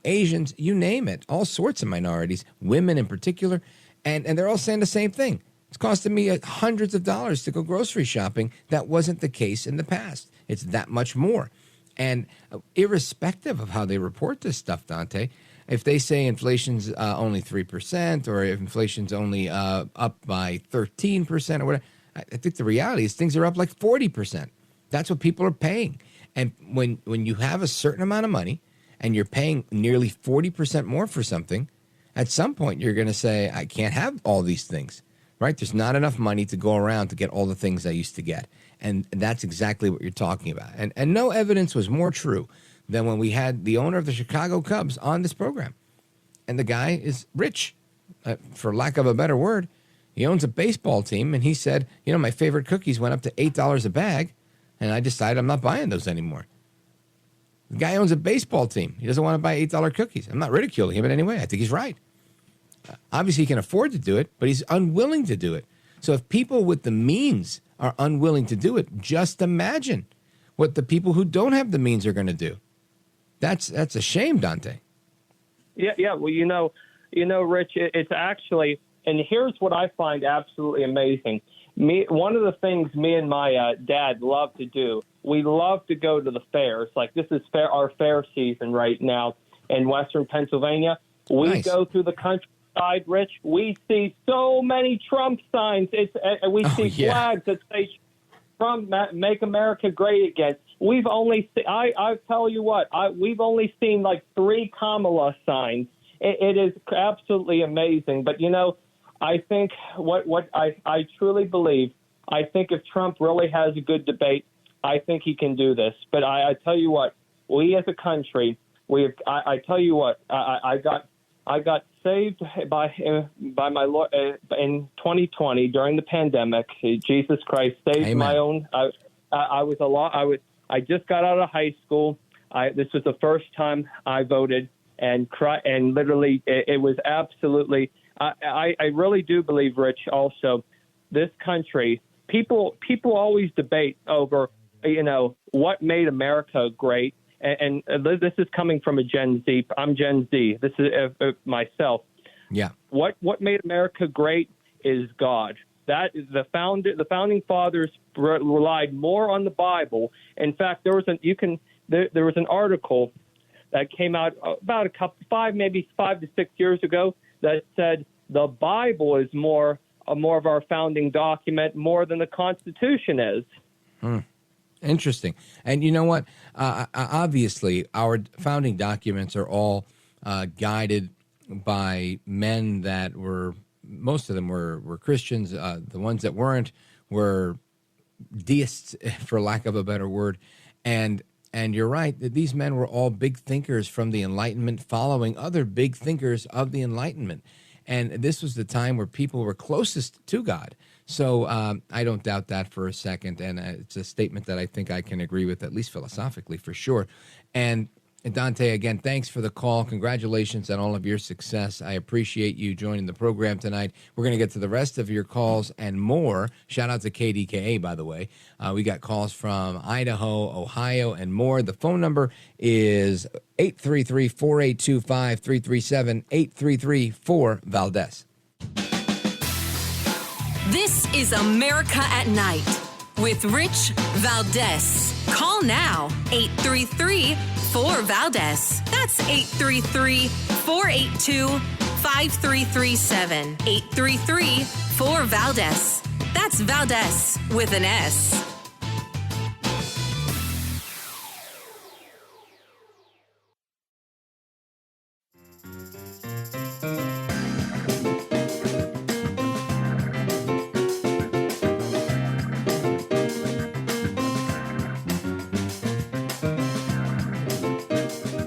Asians, you name it, all sorts of minorities, women in particular. And they're all saying the same thing. It's costing me hundreds of dollars to go grocery shopping. That wasn't the case in the past. It's that much more. And irrespective of how they report this stuff, Dante, if they say inflation's only 3% or if inflation's only up by 13% or whatever, I think the reality is things are up like 40%. That's what people are paying. And when you have a certain amount of money and you're paying nearly 40% more for something, at some point you're going to say, I can't have all these things, right? There's not enough money to go around to get all the things I used to get. And that's exactly what you're talking about. And no evidence was more true than when we had the owner of the Chicago Cubs on this program. And the guy is rich, for lack of a better word. He owns a baseball team, and he said, my favorite cookies went up to $8 a bag, and I decided I'm not buying those anymore. The guy owns a baseball team. He doesn't want to buy $8 cookies. I'm not ridiculing him in any way. I think he's right. Obviously, he can afford to do it, but he's unwilling to do it. So if people with the means are unwilling to do it, just imagine what the people who don't have the means are going to do. That's a shame, Dante. Yeah. Well, Rich, it's actually, and here's what I find absolutely amazing. One of the things me and my dad love to do, we love to go to the fairs. Like this is our fair season right now in Western Pennsylvania. We go through the countryside, Rich. We see so many Trump signs. We see flags that say Trump, make America great again. We've only I tell you what, we've only seen like 3 Kamala signs. It is absolutely amazing. But, I think what I truly believe, I think if Trump really has a good debate, I think he can do this. But I tell you what, we as a country, I tell you what, I got saved by my Lord in 2020 during the pandemic. Jesus Christ saved Amen. My own. I just got out of high school. This was the first time I voted, and literally it was absolutely. I really do believe, Rich. Also, this country, people always debate over, what made America great. And this is coming from a Gen Z. I'm Gen Z. This is myself. Yeah. What made America great is God. That is the founding fathers relied more on the Bible. In fact, there was an article that came out about 5 to 6 years ago that said the Bible is more of our founding document more than the Constitution is. Interesting. And you know what? Obviously, our founding documents are all guided by men that were, most of them were Christians. The ones that weren't were deists, for lack of a better word. And you're right, that these men were all big thinkers from the Enlightenment, following other big thinkers of the Enlightenment. And this was the time where people were closest to God. So I don't doubt that for a second. And it's a statement that I think I can agree with, at least philosophically, for sure. And Dante, again, thanks for the call. Congratulations on all of your success. I appreciate you joining the program tonight. We're going to get to the rest of your calls and more. Shout out to KDKA, by the way. We got calls from Idaho, Ohio, and more. The phone number is 833-482-5337, 833-4-VALDEZ. This is America at Night with Rich Valdez. Call now, 833-4-VALDEZ. That's 833-482-5337. 833-4-VALDEZ. That's Valdez with an S.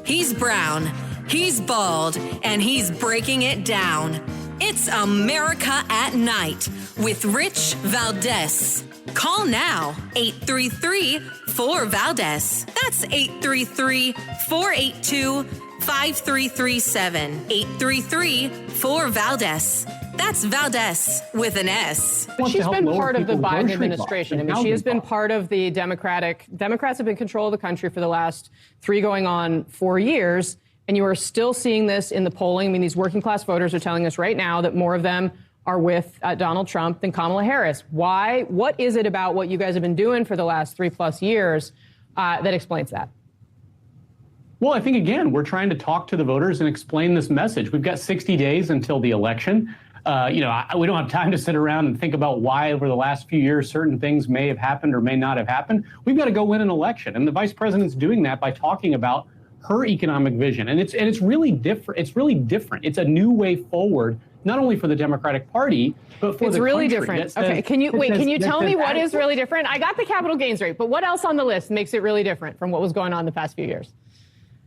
He's brown, he's bald, and he's breaking it down. It's America at Night with Rich Valdez. Call now, 833-4-VALDEZ. That's 833-482-5337. 833-4-VALDEZ. That's Valdez with an S. She's been part of the Biden administration. I mean, she has been part of the Democrats have been in control of the country for the last 3 going on 4 years. And you are still seeing this in the polling. I mean, these working class voters are telling us right now that more of them are with Donald Trump than Kamala Harris. Why? What is it about what you guys have been doing for the last 3+ years that explains that? Well, I think, again, we're trying to talk to the voters and explain this message. We've got 60 days until the election. We don't have time to sit around and think about why over the last few years certain things may have happened or may not have happened. We've got to go win an election. And the vice president's doing that by talking about her economic vision. And it's really different. It's really different. It's a new way forward, not only for the Democratic Party, but for the country. It's really different. Okay, can you tell me what is really different? I got the capital gains rate, but what else on the list makes it really different from what was going on the past few years?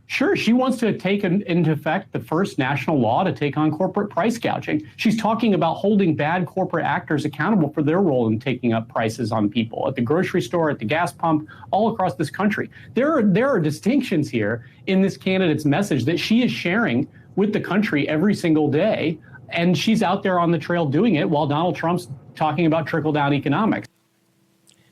Sure, she wants to take into effect the first national law to take on corporate price gouging. She's talking about holding bad corporate actors accountable for their role in taking up prices on people at the grocery store, at the gas pump, all across this country. There are distinctions here in this candidate's message that she is sharing with the country every single day, and she's out there on the trail doing it while Donald Trump's talking about trickle-down economics.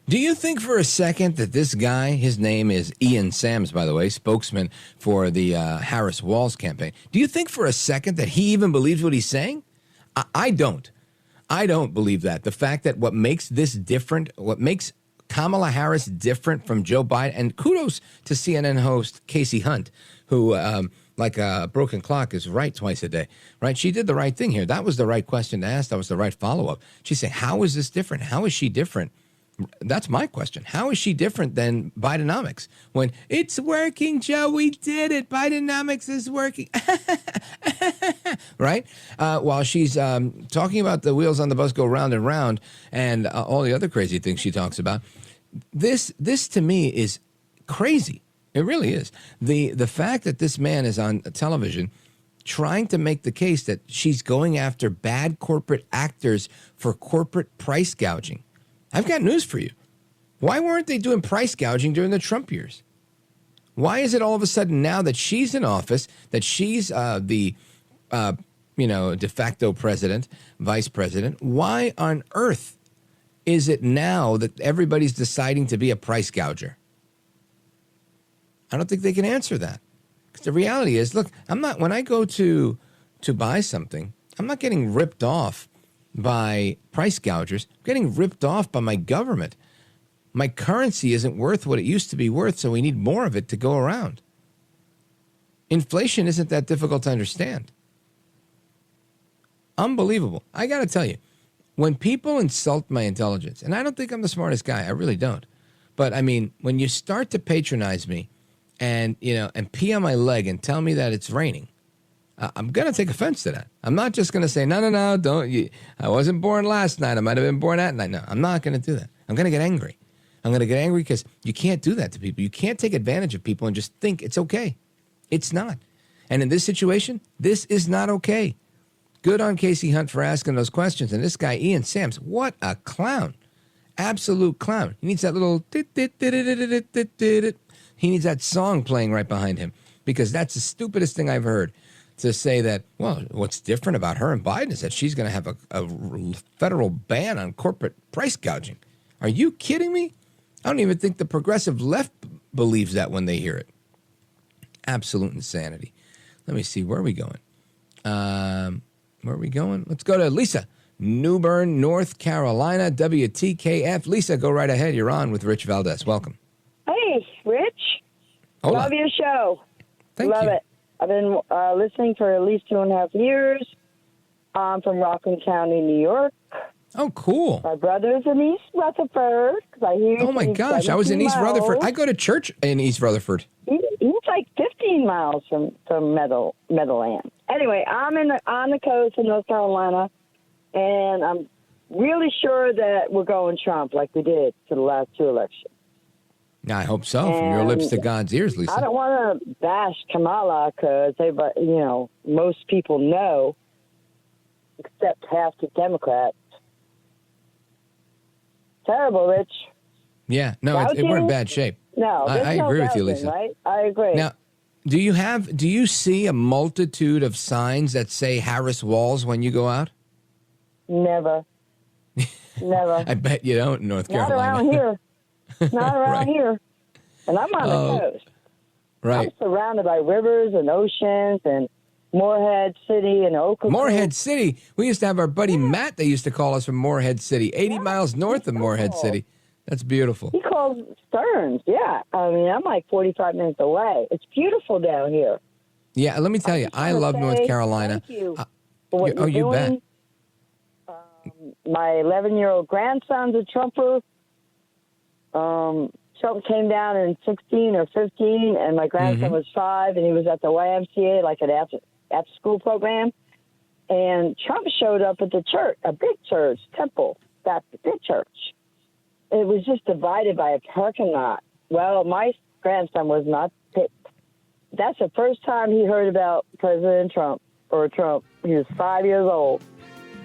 Do you think for a second that this guy, his name is Ian Sams, by the way, spokesman for the Harris-Walz campaign, do you think for a second that he even believes what he's saying? I don't. I don't believe that. The fact that what makes this different, what makes Kamala Harris different from Joe Biden, and kudos to CNN host Casey Hunt, who, like a broken clock, is right twice a day, right? She did the right thing here. That was the right question to ask. That was the right follow-up. She said, how is this different? How is she different? That's my question. How is she different than Bidenomics? When it's working, Joe, we did it. Bidenomics is working. Right? While she's talking about the wheels on the bus go round and round and all the other crazy things she talks about. This to me is crazy. It really is. The fact that this man is on television trying to make the case that she's going after bad corporate actors for corporate price gouging. I've got news for you. Why weren't they doing price gouging during the Trump years? Why is it all of a sudden now that she's in office, that she's the de facto president, vice president, why on earth is it now that everybody's deciding to be a price gouger? I don't think they can answer that. Because the reality is, look, when I go to buy something, I'm not getting ripped off by price gougers. I'm getting ripped off by my government. My currency isn't worth what it used to be worth, so we need more of it to go around. Inflation isn't that difficult to understand. Unbelievable. I got to tell you, when people insult my intelligence, and I don't think I'm the smartest guy, I really don't, But I mean, when you start to patronize me and, and pee on my leg and tell me that it's raining, I'm going to take offense to that. I'm not just going to say, no, don't. I wasn't born last night. I might have been born that night. No, I'm not going to do that. I'm going to get angry. I'm going to get angry because you can't do that to people. You can't take advantage of people and just think it's okay. It's not. And in this situation, this is not okay. Good on Casey Hunt for asking those questions. And this guy, Ian Sams, what a clown. Absolute clown. He needs that little... He needs that song playing right behind him because that's the stupidest thing I've heard. To say that, well, what's different about her and Biden is that she's going to have a federal ban on corporate price gouging. Are you kidding me? I don't even think the progressive left believes that when they hear it. Absolute insanity. Let me see. Where are we going? Let's go to Lisa, New Bern, North Carolina, WTKF. Lisa, go right ahead. You're on with Rich Valdez. Welcome. Hey, Rich. Hola. Love your show. Thank you. It. I've been listening for at least 2.5 years. I'm from Rockland County, New York. Oh, cool. My brother's in East Rutherford. I hear oh, my gosh. I was in East Rutherford. I go to church in East Rutherford. He's like 15 miles from Meadowlands. Anyway, I'm on the coast of North Carolina, and I'm really sure that we're going Trump like we did for the last 2 elections. I hope so. From your lips to God's ears, Lisa. I don't want to bash Kamala because most people know, except half the Democrats. Terrible, Rich. Yeah, no, we're in bad shape. No, I agree with you, Lisa. Right? I agree. Now, do you see a multitude of signs that say Harris Walls when you go out? Never. Never. I bet you don't in North Carolina. Not around here. Not around here. And I'm on the coast. Right. I'm surrounded by rivers and oceans and Morehead City and Oklahoma. Morehead City. We used to have our buddy Matt that used to call us from Morehead City, 80 miles north of Morehead City. That's beautiful. He calls Stearns, yeah. I mean, I'm like 45 minutes away. It's beautiful down here. Yeah, let me tell you, I love North Carolina. Thank you for what you're you doing. bet. My 11-year-old grandson's a Trumper. Trump came down in 16 or 15, and my grandson was 5, and he was at the YMCA, like an after-school program. And Trump showed up at the church, a big church, Temple, that big church. It was just divided by a parking lot. Well, my grandson was not picked. That's the first time he heard about President Trump, or Trump. He was 5 years old.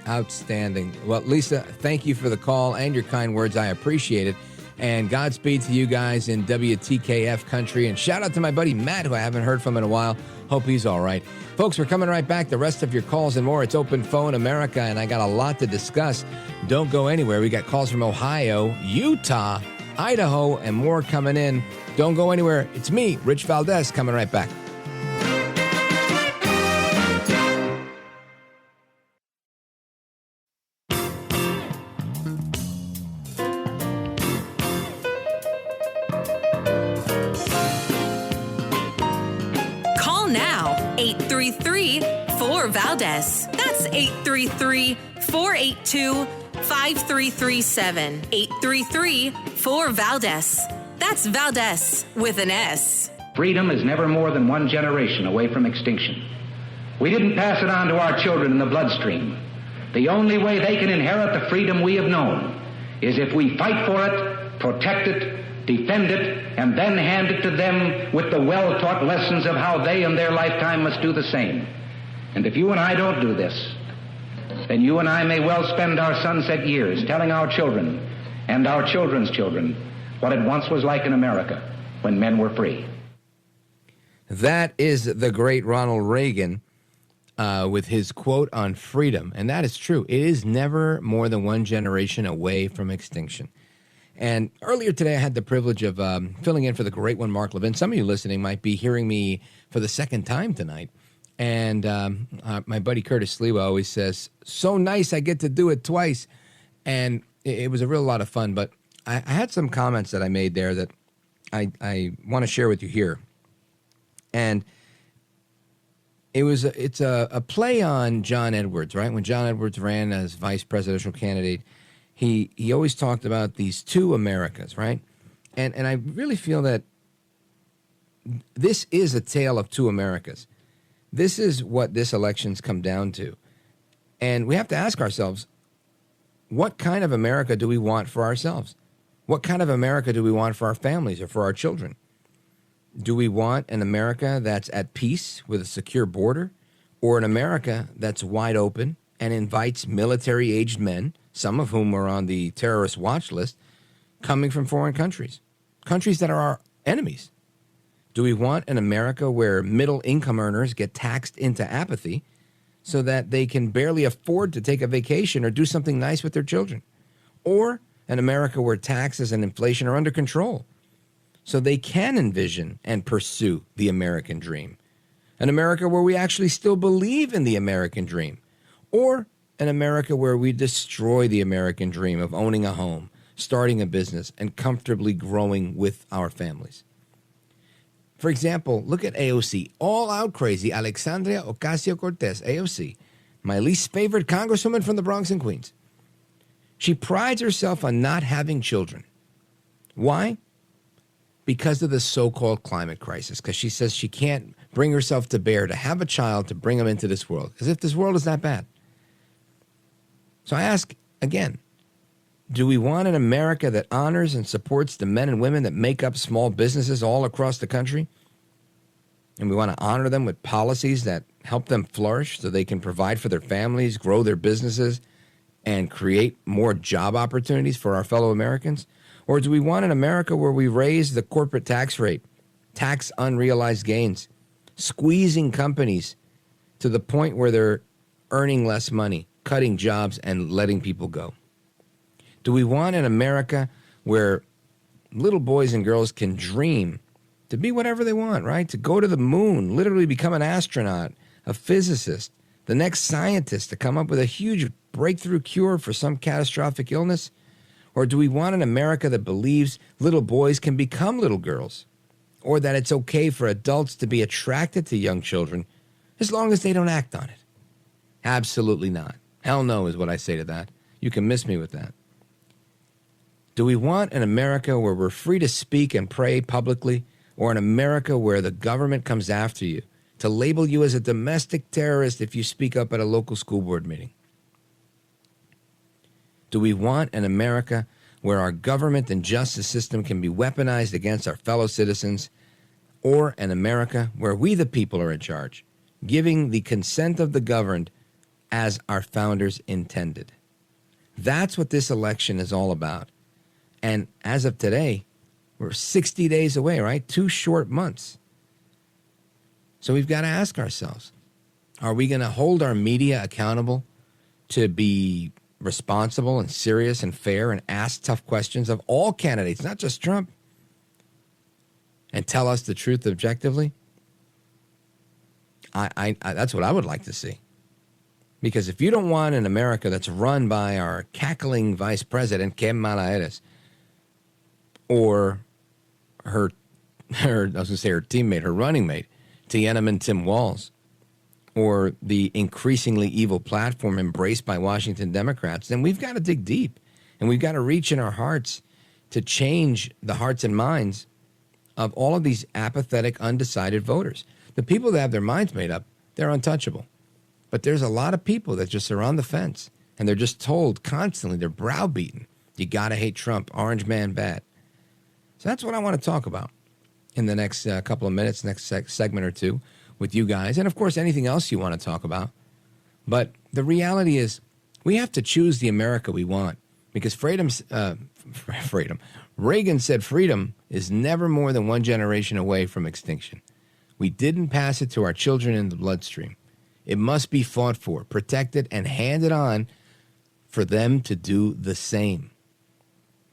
Outstanding. Well, Lisa, thank you for the call and your kind words. I appreciate it. And Godspeed to you guys in WTKF country. And shout out to my buddy Matt, who I haven't heard from in a while. Hope he's all right. Folks, we're coming right back. The rest of your calls and more. It's Open Phone America, and I got a lot to discuss. Don't go anywhere. We got calls from Ohio, Utah, Idaho, and more coming in. Don't go anywhere. It's me, Rich Valdez, coming right back. Call now, 833-4-VALDEZ. That's 833-482-5337. 833-4-VALDEZ. That's Valdez with an S. Freedom is never more than one generation away from extinction. We didn't pass it on to our children in the bloodstream. The only way they can inherit the freedom we have known is if we fight for it, protect it, defend it, and then hand it to them with the well-taught lessons of how they in their lifetime must do the same. And if you and I don't do this, then you and I may well spend our sunset years telling our children and our children's children what it once was like in America when men were free. That is the great Ronald Reagan with his quote on freedom. And that is true. It is never more than one generation away from extinction. And earlier today, I had the privilege of filling in for the great one, Mark Levin. Some of you listening might be hearing me for the second time tonight. And my buddy Curtis Lewa always says, so nice I get to do it twice. And it was a real lot of fun. But I had some comments that I made there that I want to share with you here. And it's a play on John Edwards, right? When John Edwards ran as vice presidential candidate, he always talked about these two Americas, right? And I really feel that this is a tale of two Americas. This is what this election's come down to. And we have to ask ourselves, what kind of America do we want for ourselves? What kind of America do we want for our families or for our children? Do we want an America that's at peace with a secure border, or an America that's wide open and invites military-aged men, some of whom are on the terrorist watch list, coming from foreign countries, countries that are our enemies? Do we want an America where middle-income earners get taxed into apathy so that they can barely afford to take a vacation or do something nice with their children? Or an America where taxes and inflation are under control so they can envision and pursue the American dream? An America where we actually still believe in the American dream? Or an America where we destroy the American dream of owning a home, starting a business, and comfortably growing with our families? For example, look at AOC, all out crazy Alexandria Ocasio-Cortez, AOC, my least favorite congresswoman from the Bronx and Queens. She prides herself on not having children. Why? Because of the so-called climate crisis, because she says she can't bring herself to bear to have a child to bring him into this world, as if this world is that bad. So I ask again, do we want an America that honors and supports the men and women that make up small businesses all across the country? And we want to honor them with policies that help them flourish so they can provide for their families, grow their businesses, and create more job opportunities for our fellow Americans? Or do we want an America where we raise the corporate tax rate, tax unrealized gains, squeezing companies to the point where they're earning less money, cutting jobs, and letting people go? Do we want an America where little boys and girls can dream to be whatever they want, right? To go to the moon, literally become an astronaut, a physicist, the next scientist to come up with a huge breakthrough cure for some catastrophic illness? Or do we want an America that believes little boys can become little girls? Or that it's okay for adults to be attracted to young children as long as they don't act on it? Absolutely not. Hell no is what I say to that. You can miss me with that. Do we want an America where we're free to speak and pray publicly, or an America where the government comes after you to label you as a domestic terrorist if you speak up at a local school board meeting? Do we want an America where our government and justice system can be weaponized against our fellow citizens, or an America where we the people are in charge, giving the consent of the governed as our founders intended? That's what this election is all about. And as of today, we're 60 days away, right? 2 short months. So we've got to ask ourselves, are we going to hold our media accountable to be responsible and serious and fair and ask tough questions of all candidates, not just Trump, and tell us the truth objectively? I that's what I would like to see. Because if you don't want an America that's run by our cackling vice president, Kamala Harris, or her teammate, her running mate, Tiananmen Tim Walz, or the increasingly evil platform embraced by Washington Democrats, then we've got to dig deep, and we've got to reach in our hearts to change the hearts and minds of all of these apathetic, undecided voters. The people that have their minds made up, they're untouchable. But there's a lot of people that just are on the fence, and they're just told constantly, they're browbeaten, you got to hate Trump, orange man bad. So that's what I want to talk about in the next couple of minutes, next segment or two with you guys. And, of course, anything else you want to talk about. But the reality is we have to choose the America we want, because Reagan said freedom is never more than one generation away from extinction. We didn't pass it to our children in the bloodstream. It must be fought for, protected, and handed on for them to do the same.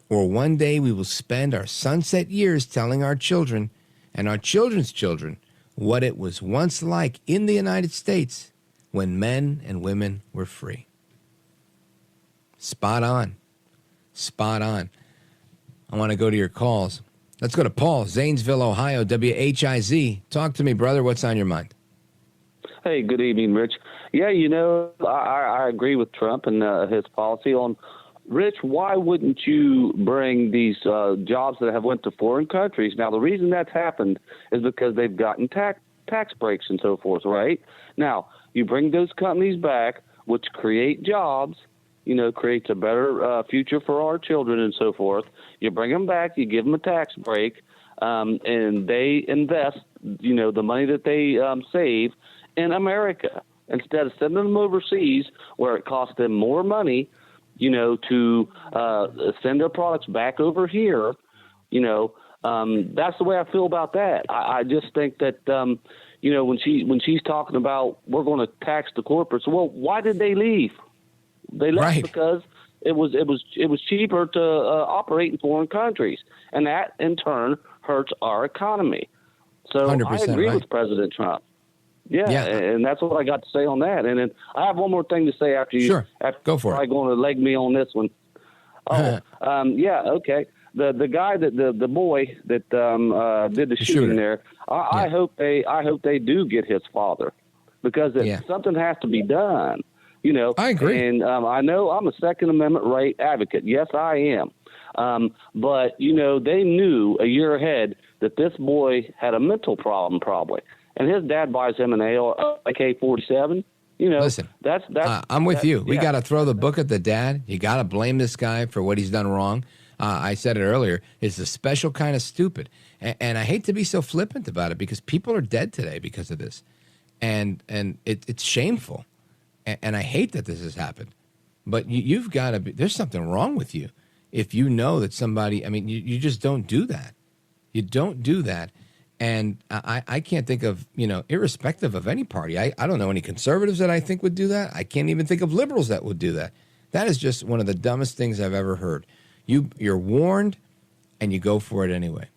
Or one day we will spend our sunset years telling our children and our children's children what it was once like in the United States when men and women were free. Spot on. Spot on. I want to go to your calls. Let's go to Paul, Zanesville, Ohio, WHIZ. Talk to me, brother. What's on your mind? Hey, good evening, Rich. Yeah, I agree with Trump and his policy on Rich, why wouldn't you bring these jobs that have went to foreign countries? Now, the reason that's happened is because they've gotten tax breaks and so forth, right? Now, you bring those companies back, which create jobs, creates a better future for our children and so forth. You bring them back, you give them a tax break, and they invest, the money that they save in America instead of sending them overseas where it costs them more money, to send their products back over here. That's the way I feel about that. I just think that, when she's talking about we're going to tax the corporates, well, why did they leave? They left because it was cheaper to operate in foreign countries, and that in turn hurts our economy. So I agree with President Trump. Yeah, and that's what I got to say on that. And then I have one more thing to say after you. Sure, go for it. Probably going to leg me on this one. Okay. The guy the boy that did the shooting there. I hope they do get his father, because something has to be done. I agree. And I know I'm a Second Amendment right advocate. Yes, I am. But they knew a year ahead that this boy had a mental problem probably. And his dad buys him an AK-47. Listen, that's I'm with you. We got to throw the book at the dad. You got to blame this guy for what he's done wrong. I said it earlier. It's a special kind of stupid. And I hate to be so flippant about it, because people are dead today because of this. And it's shameful. And I hate that this has happened. But you've got to be, there's something wrong with you if you know that somebody, you just don't do that. You don't do that. And I can't think of, irrespective of any party, I don't know any conservatives that I think would do that. I can't even think of liberals that would do that. That is just one of the dumbest things I've ever heard. You're warned, and you go for it anyway.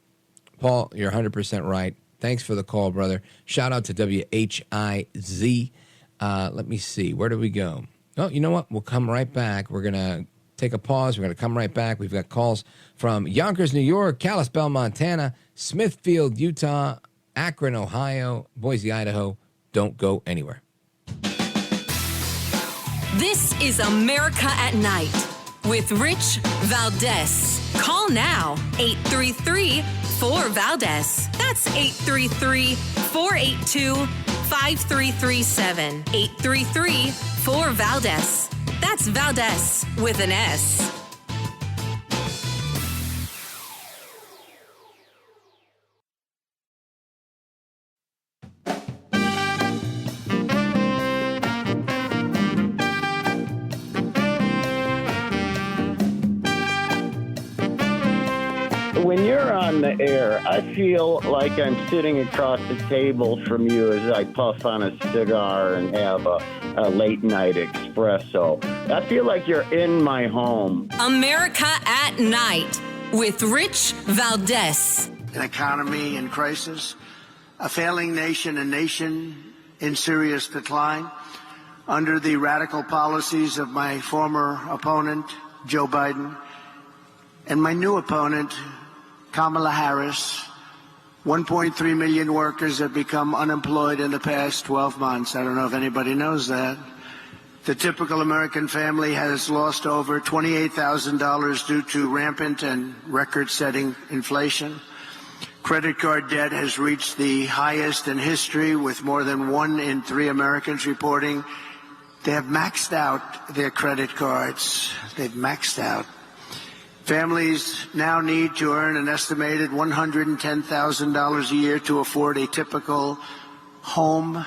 Paul, you're 100% right. Thanks for the call, brother. Shout out to WHIZ. Let me see. Where do we go? Oh, you know what? We'll come right back. We're going to take a pause. We're going to come right back. We've got calls from Yonkers, New York, Kalispell, Montana, Smithfield, Utah, Akron, Ohio, Boise, Idaho. Don't go anywhere. This is America at Night with Rich Valdez. Call now, 833-4VALDEZ. That's 833-482-5337. 833-4VALDEZ. That's Valdez with an S. When you're on the air, I feel like I'm sitting across the table from you as I puff on a cigar and have a late night espresso. I feel like you're in my home. America at Night with Rich Valdez. An economy in crisis, a failing nation, a nation in serious decline. Under the radical policies of my former opponent, Joe Biden, and my new opponent, Kamala Harris, 1.3 million workers have become unemployed in the past 12 months. I don't know if anybody knows that. The typical American family has lost over $28,000 due to rampant and record-setting inflation. Credit card debt has reached the highest in history, with more than 1 in 3 Americans reporting they have maxed out their credit cards. They've maxed out. Families now need to earn an estimated $110,000 a year to afford a typical home,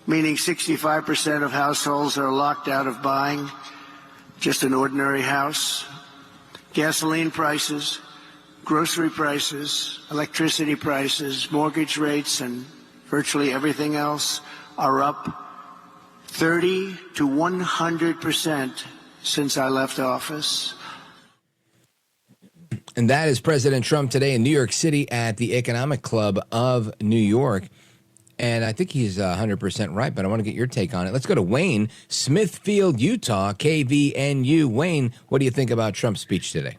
meaning 65% of households are locked out of buying just an ordinary house. Gasoline prices, grocery prices, electricity prices, mortgage rates, and virtually everything else are up 30 to 100% since I left office. And that is President Trump today in New York City at the Economic Club of New York. And I think he's 100% right, but I want to get your take on it. Let's go to Wayne, Smithfield, Utah, KVNU. Wayne, what do you think about Trump's speech today?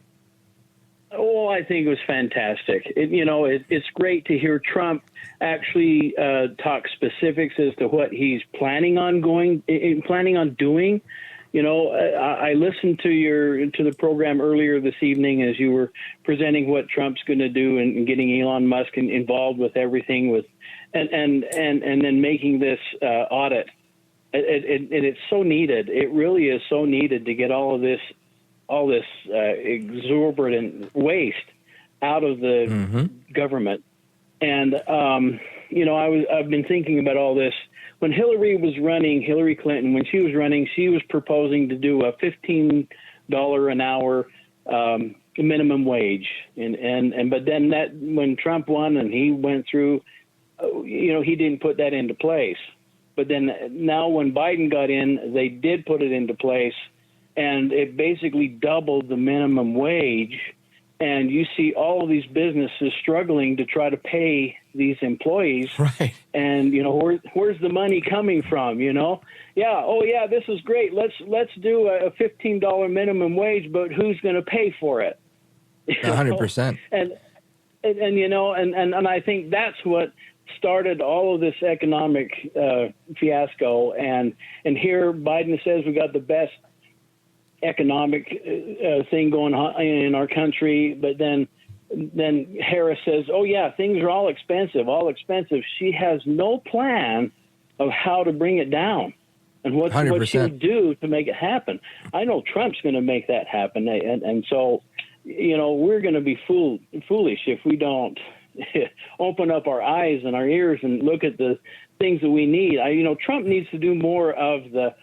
Oh, I think it was fantastic. It's great to hear Trump actually talk specifics as to what he's planning on doing. I listened to the program earlier this evening as you were presenting what Trump's going to do and getting Elon Musk involved with everything and then making this audit. It's so needed. It really is so needed to get all this exorbitant waste out of the government. And I've been thinking about all this. When Hillary Clinton, when she was running, she was proposing to do a $15 an hour minimum wage, but then when Trump won and he went through, he didn't put that into place. But then now when Biden got in, they did put it into place, and it basically doubled the minimum wage. And you see all of these businesses struggling to try to pay these employees. Right. And, where's the money coming from, Yeah, oh, yeah, this is great. Let's do a $15 minimum wage, but who's going to pay for it? 100%. And I think that's what started all of this economic fiasco. And here Biden says we got the best economic thing going on in our country, but then Harris says, oh yeah, things are all expensive. She has no plan of how to bring it down and what she'll do to make it happen. I know Trump's going to make that happen, and so we're going to be foolish if we don't open up our eyes and our ears and look at the things that we need. Trump needs to do more of the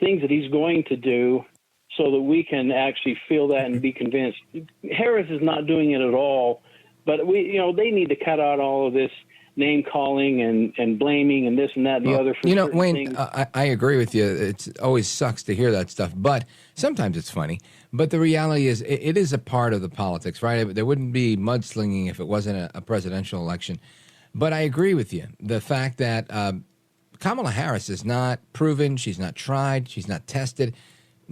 things that he's going to do so that we can actually feel that and be convinced. Harris is not doing it at all, but they need to cut out all of this name calling and blaming and this and that and the other. For Wayne, I agree with you. It always sucks to hear that stuff, but sometimes it's funny. But the reality is it is a part of the politics, right? There wouldn't be mudslinging if it wasn't a presidential election. But I agree with you. The fact that Kamala Harris is not proven. She's not tried. She's not tested.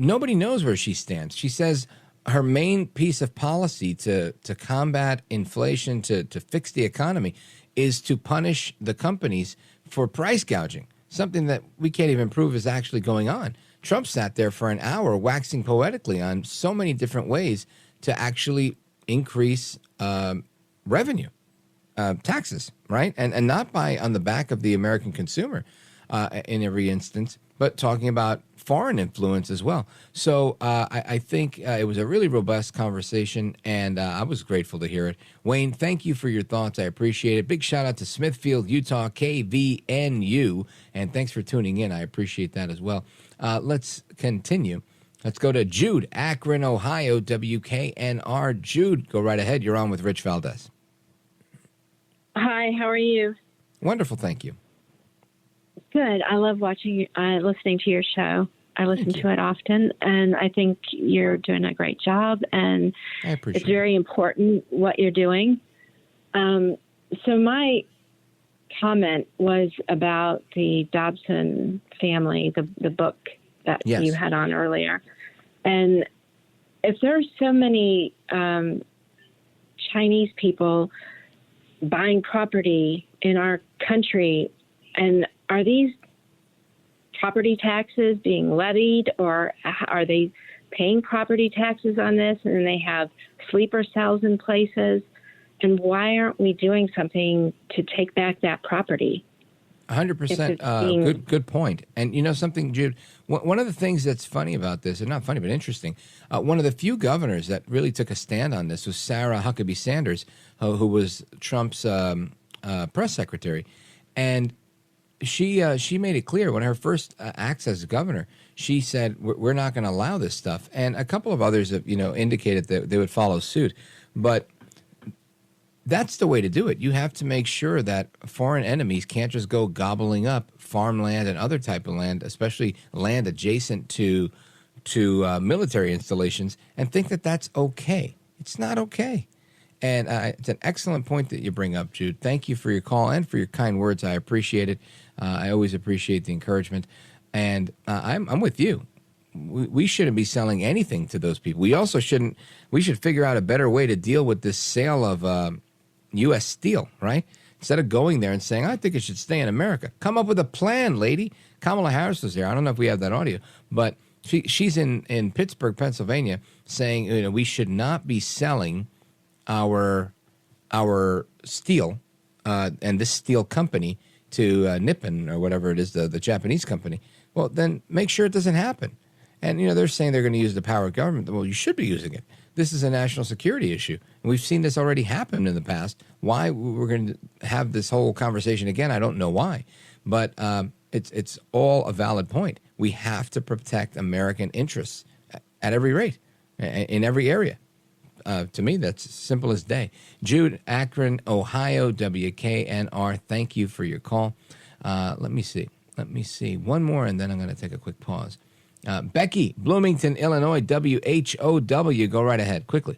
Nobody knows where she stands. She says her main piece of policy to combat inflation, to fix the economy, is to punish the companies for price gouging, something that we can't even prove is actually going on. Trump sat there for an hour waxing poetically on so many different ways to actually increase revenue. Taxes, right? And not on the back of the American consumer in every instance, but talking about foreign influence as well. So I think it was a really robust conversation, and I was grateful to hear it. Wayne, thank you for your thoughts. I appreciate it. Big shout out to Smithfield, Utah, KVNU, and thanks for tuning in. I appreciate that as well. Let's continue. Let's go to Jude, Akron, Ohio, WKNR. Jude, go right ahead. You're on with Rich Valdez. Hi, how are you? Wonderful, thank you. Good. I love listening to your show. I listen to it often, and I think you're doing a great job, and it's very important what you're doing. So my comment was about the Dodson family, the book that you had on earlier. And if there's so many Chinese people buying property in our country, and are these property taxes being levied, or are they paying property taxes on this, and they have sleeper cells in places? And why aren't we doing something to take back that property? 100%. Good point. And you know something, Jude? One of the things that's funny about this, and not funny but interesting, one of the few governors that really took a stand on this was Sarah Huckabee Sanders, who was Trump's press secretary, and she made it clear when her first acts as governor. She said, "We're not going to allow this stuff," and a couple of others have indicated that they would follow suit, but. That's the way to do it. You have to make sure that foreign enemies can't just go gobbling up farmland and other type of land, especially land adjacent to military installations, and think that that's okay. It's not okay. And it's an excellent point that you bring up, Jude. Thank you for your call and for your kind words. I appreciate it. I always appreciate the encouragement. And I'm with you. We shouldn't be selling anything to those people. We also shouldn't. We should figure out a better way to deal with this sale of U.S. steel, right? Instead of going there and saying, I think it should stay in America. Come up with a plan, lady. Kamala Harris was there. I don't know if we have that audio, but she's in Pittsburgh, Pennsylvania, saying we should not be selling our steel and this steel company to Nippon or whatever it is, the Japanese company. Well, then make sure it doesn't happen. And, they're saying they're going to use the power of government. Well, you should be using it. This is a national security issue. And we've seen this already happen in the past. Why we're going to have this whole conversation again, I don't know why. But it's all a valid point. We have to protect American interests at every rate, in every area. To me, that's simple as day. Jude, Akron, Ohio, WKNR, thank you for your call. Let me see. One more, and then I'm going to take a quick pause. Becky, Bloomington, Illinois, WHOW. Go right ahead, quickly.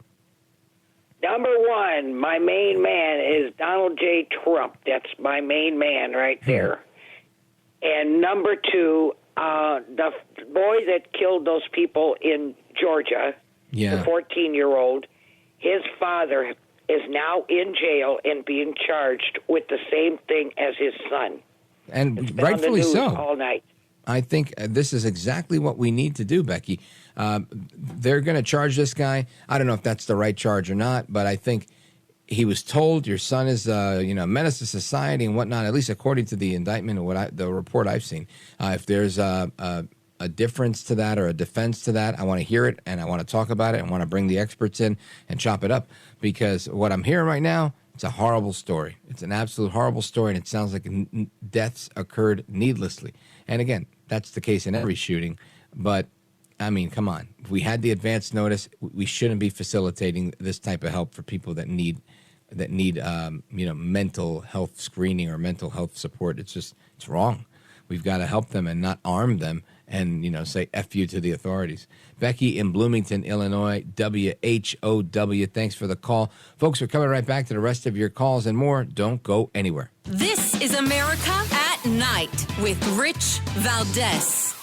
Number one, my main man is Donald J. Trump. That's my main man right there. And number two, the boy that killed those people in Georgia, the 14-year-old, his father is now in jail and being charged with the same thing as his son. And rightfully so. All night. I think this is exactly what we need to do, Becky. They're going to charge this guy. I don't know if that's the right charge or not, but I think he was told your son is a menace to society and whatnot, at least according to the indictment or the report I've seen. If there's a difference to that or a defense to that, I want to hear it and I want to talk about it. I want to bring the experts in and chop it up, because what I'm hearing right now, it's a horrible story. It's an absolute horrible story, and it sounds like deaths occurred needlessly. And again, that's the case in every shooting. But, I mean, come on. If we had the advance notice, we shouldn't be facilitating this type of help for people that need mental health screening or mental health support. It's wrong. We've got to help them and not arm them and, say F you to the authorities. Becky in Bloomington, Illinois, WHOW. Thanks for the call. Folks, we're coming right back to the rest of your calls and more. Don't go anywhere. This is America at Night with Rich Valdez.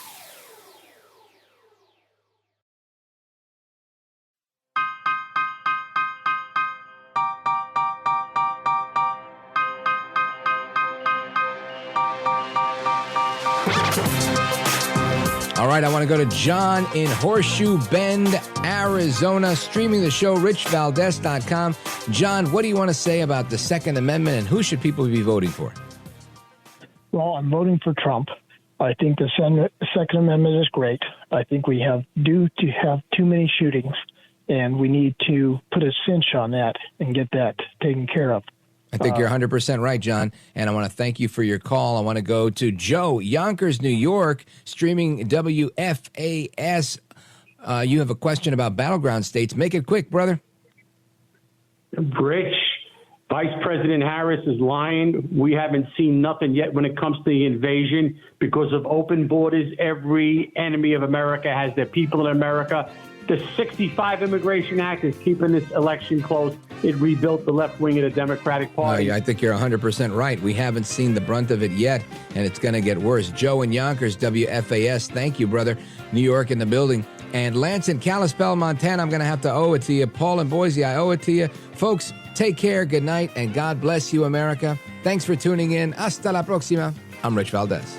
All right, I want to go to John in Horseshoe Bend, Arizona, streaming the show, richvaldez.com. John, what do you want to say about the Second Amendment, and who should people be voting for? Well, I'm voting for Trump. I think the Second Amendment is great. I think we have too many shootings, and we need to put a cinch on that and get that taken care of. I think you're 100% right, John, and I want to thank you for your call. I want to go to Joe, Yonkers, New York, streaming WFAS. You have a question about battleground states. Make it quick, brother. Rich, Vice President Harris is lying. We haven't seen nothing yet when it comes to the invasion. Because of open borders, every enemy of America has their people in America. The 65 Immigration Act is keeping this election close. It rebuilt the left wing of the Democratic Party. I think you're 100% right. We haven't seen the brunt of it yet, and it's going to get worse. Joe in Yonkers, WFAS. Thank you, brother. New York in the building. And Lance in Kalispell, Montana, I'm going to have to owe it to you. Paul in Boise, I owe it to you. Folks, take care, good night, and God bless you, America. Thanks for tuning in. Hasta la próxima. I'm Rich Valdez.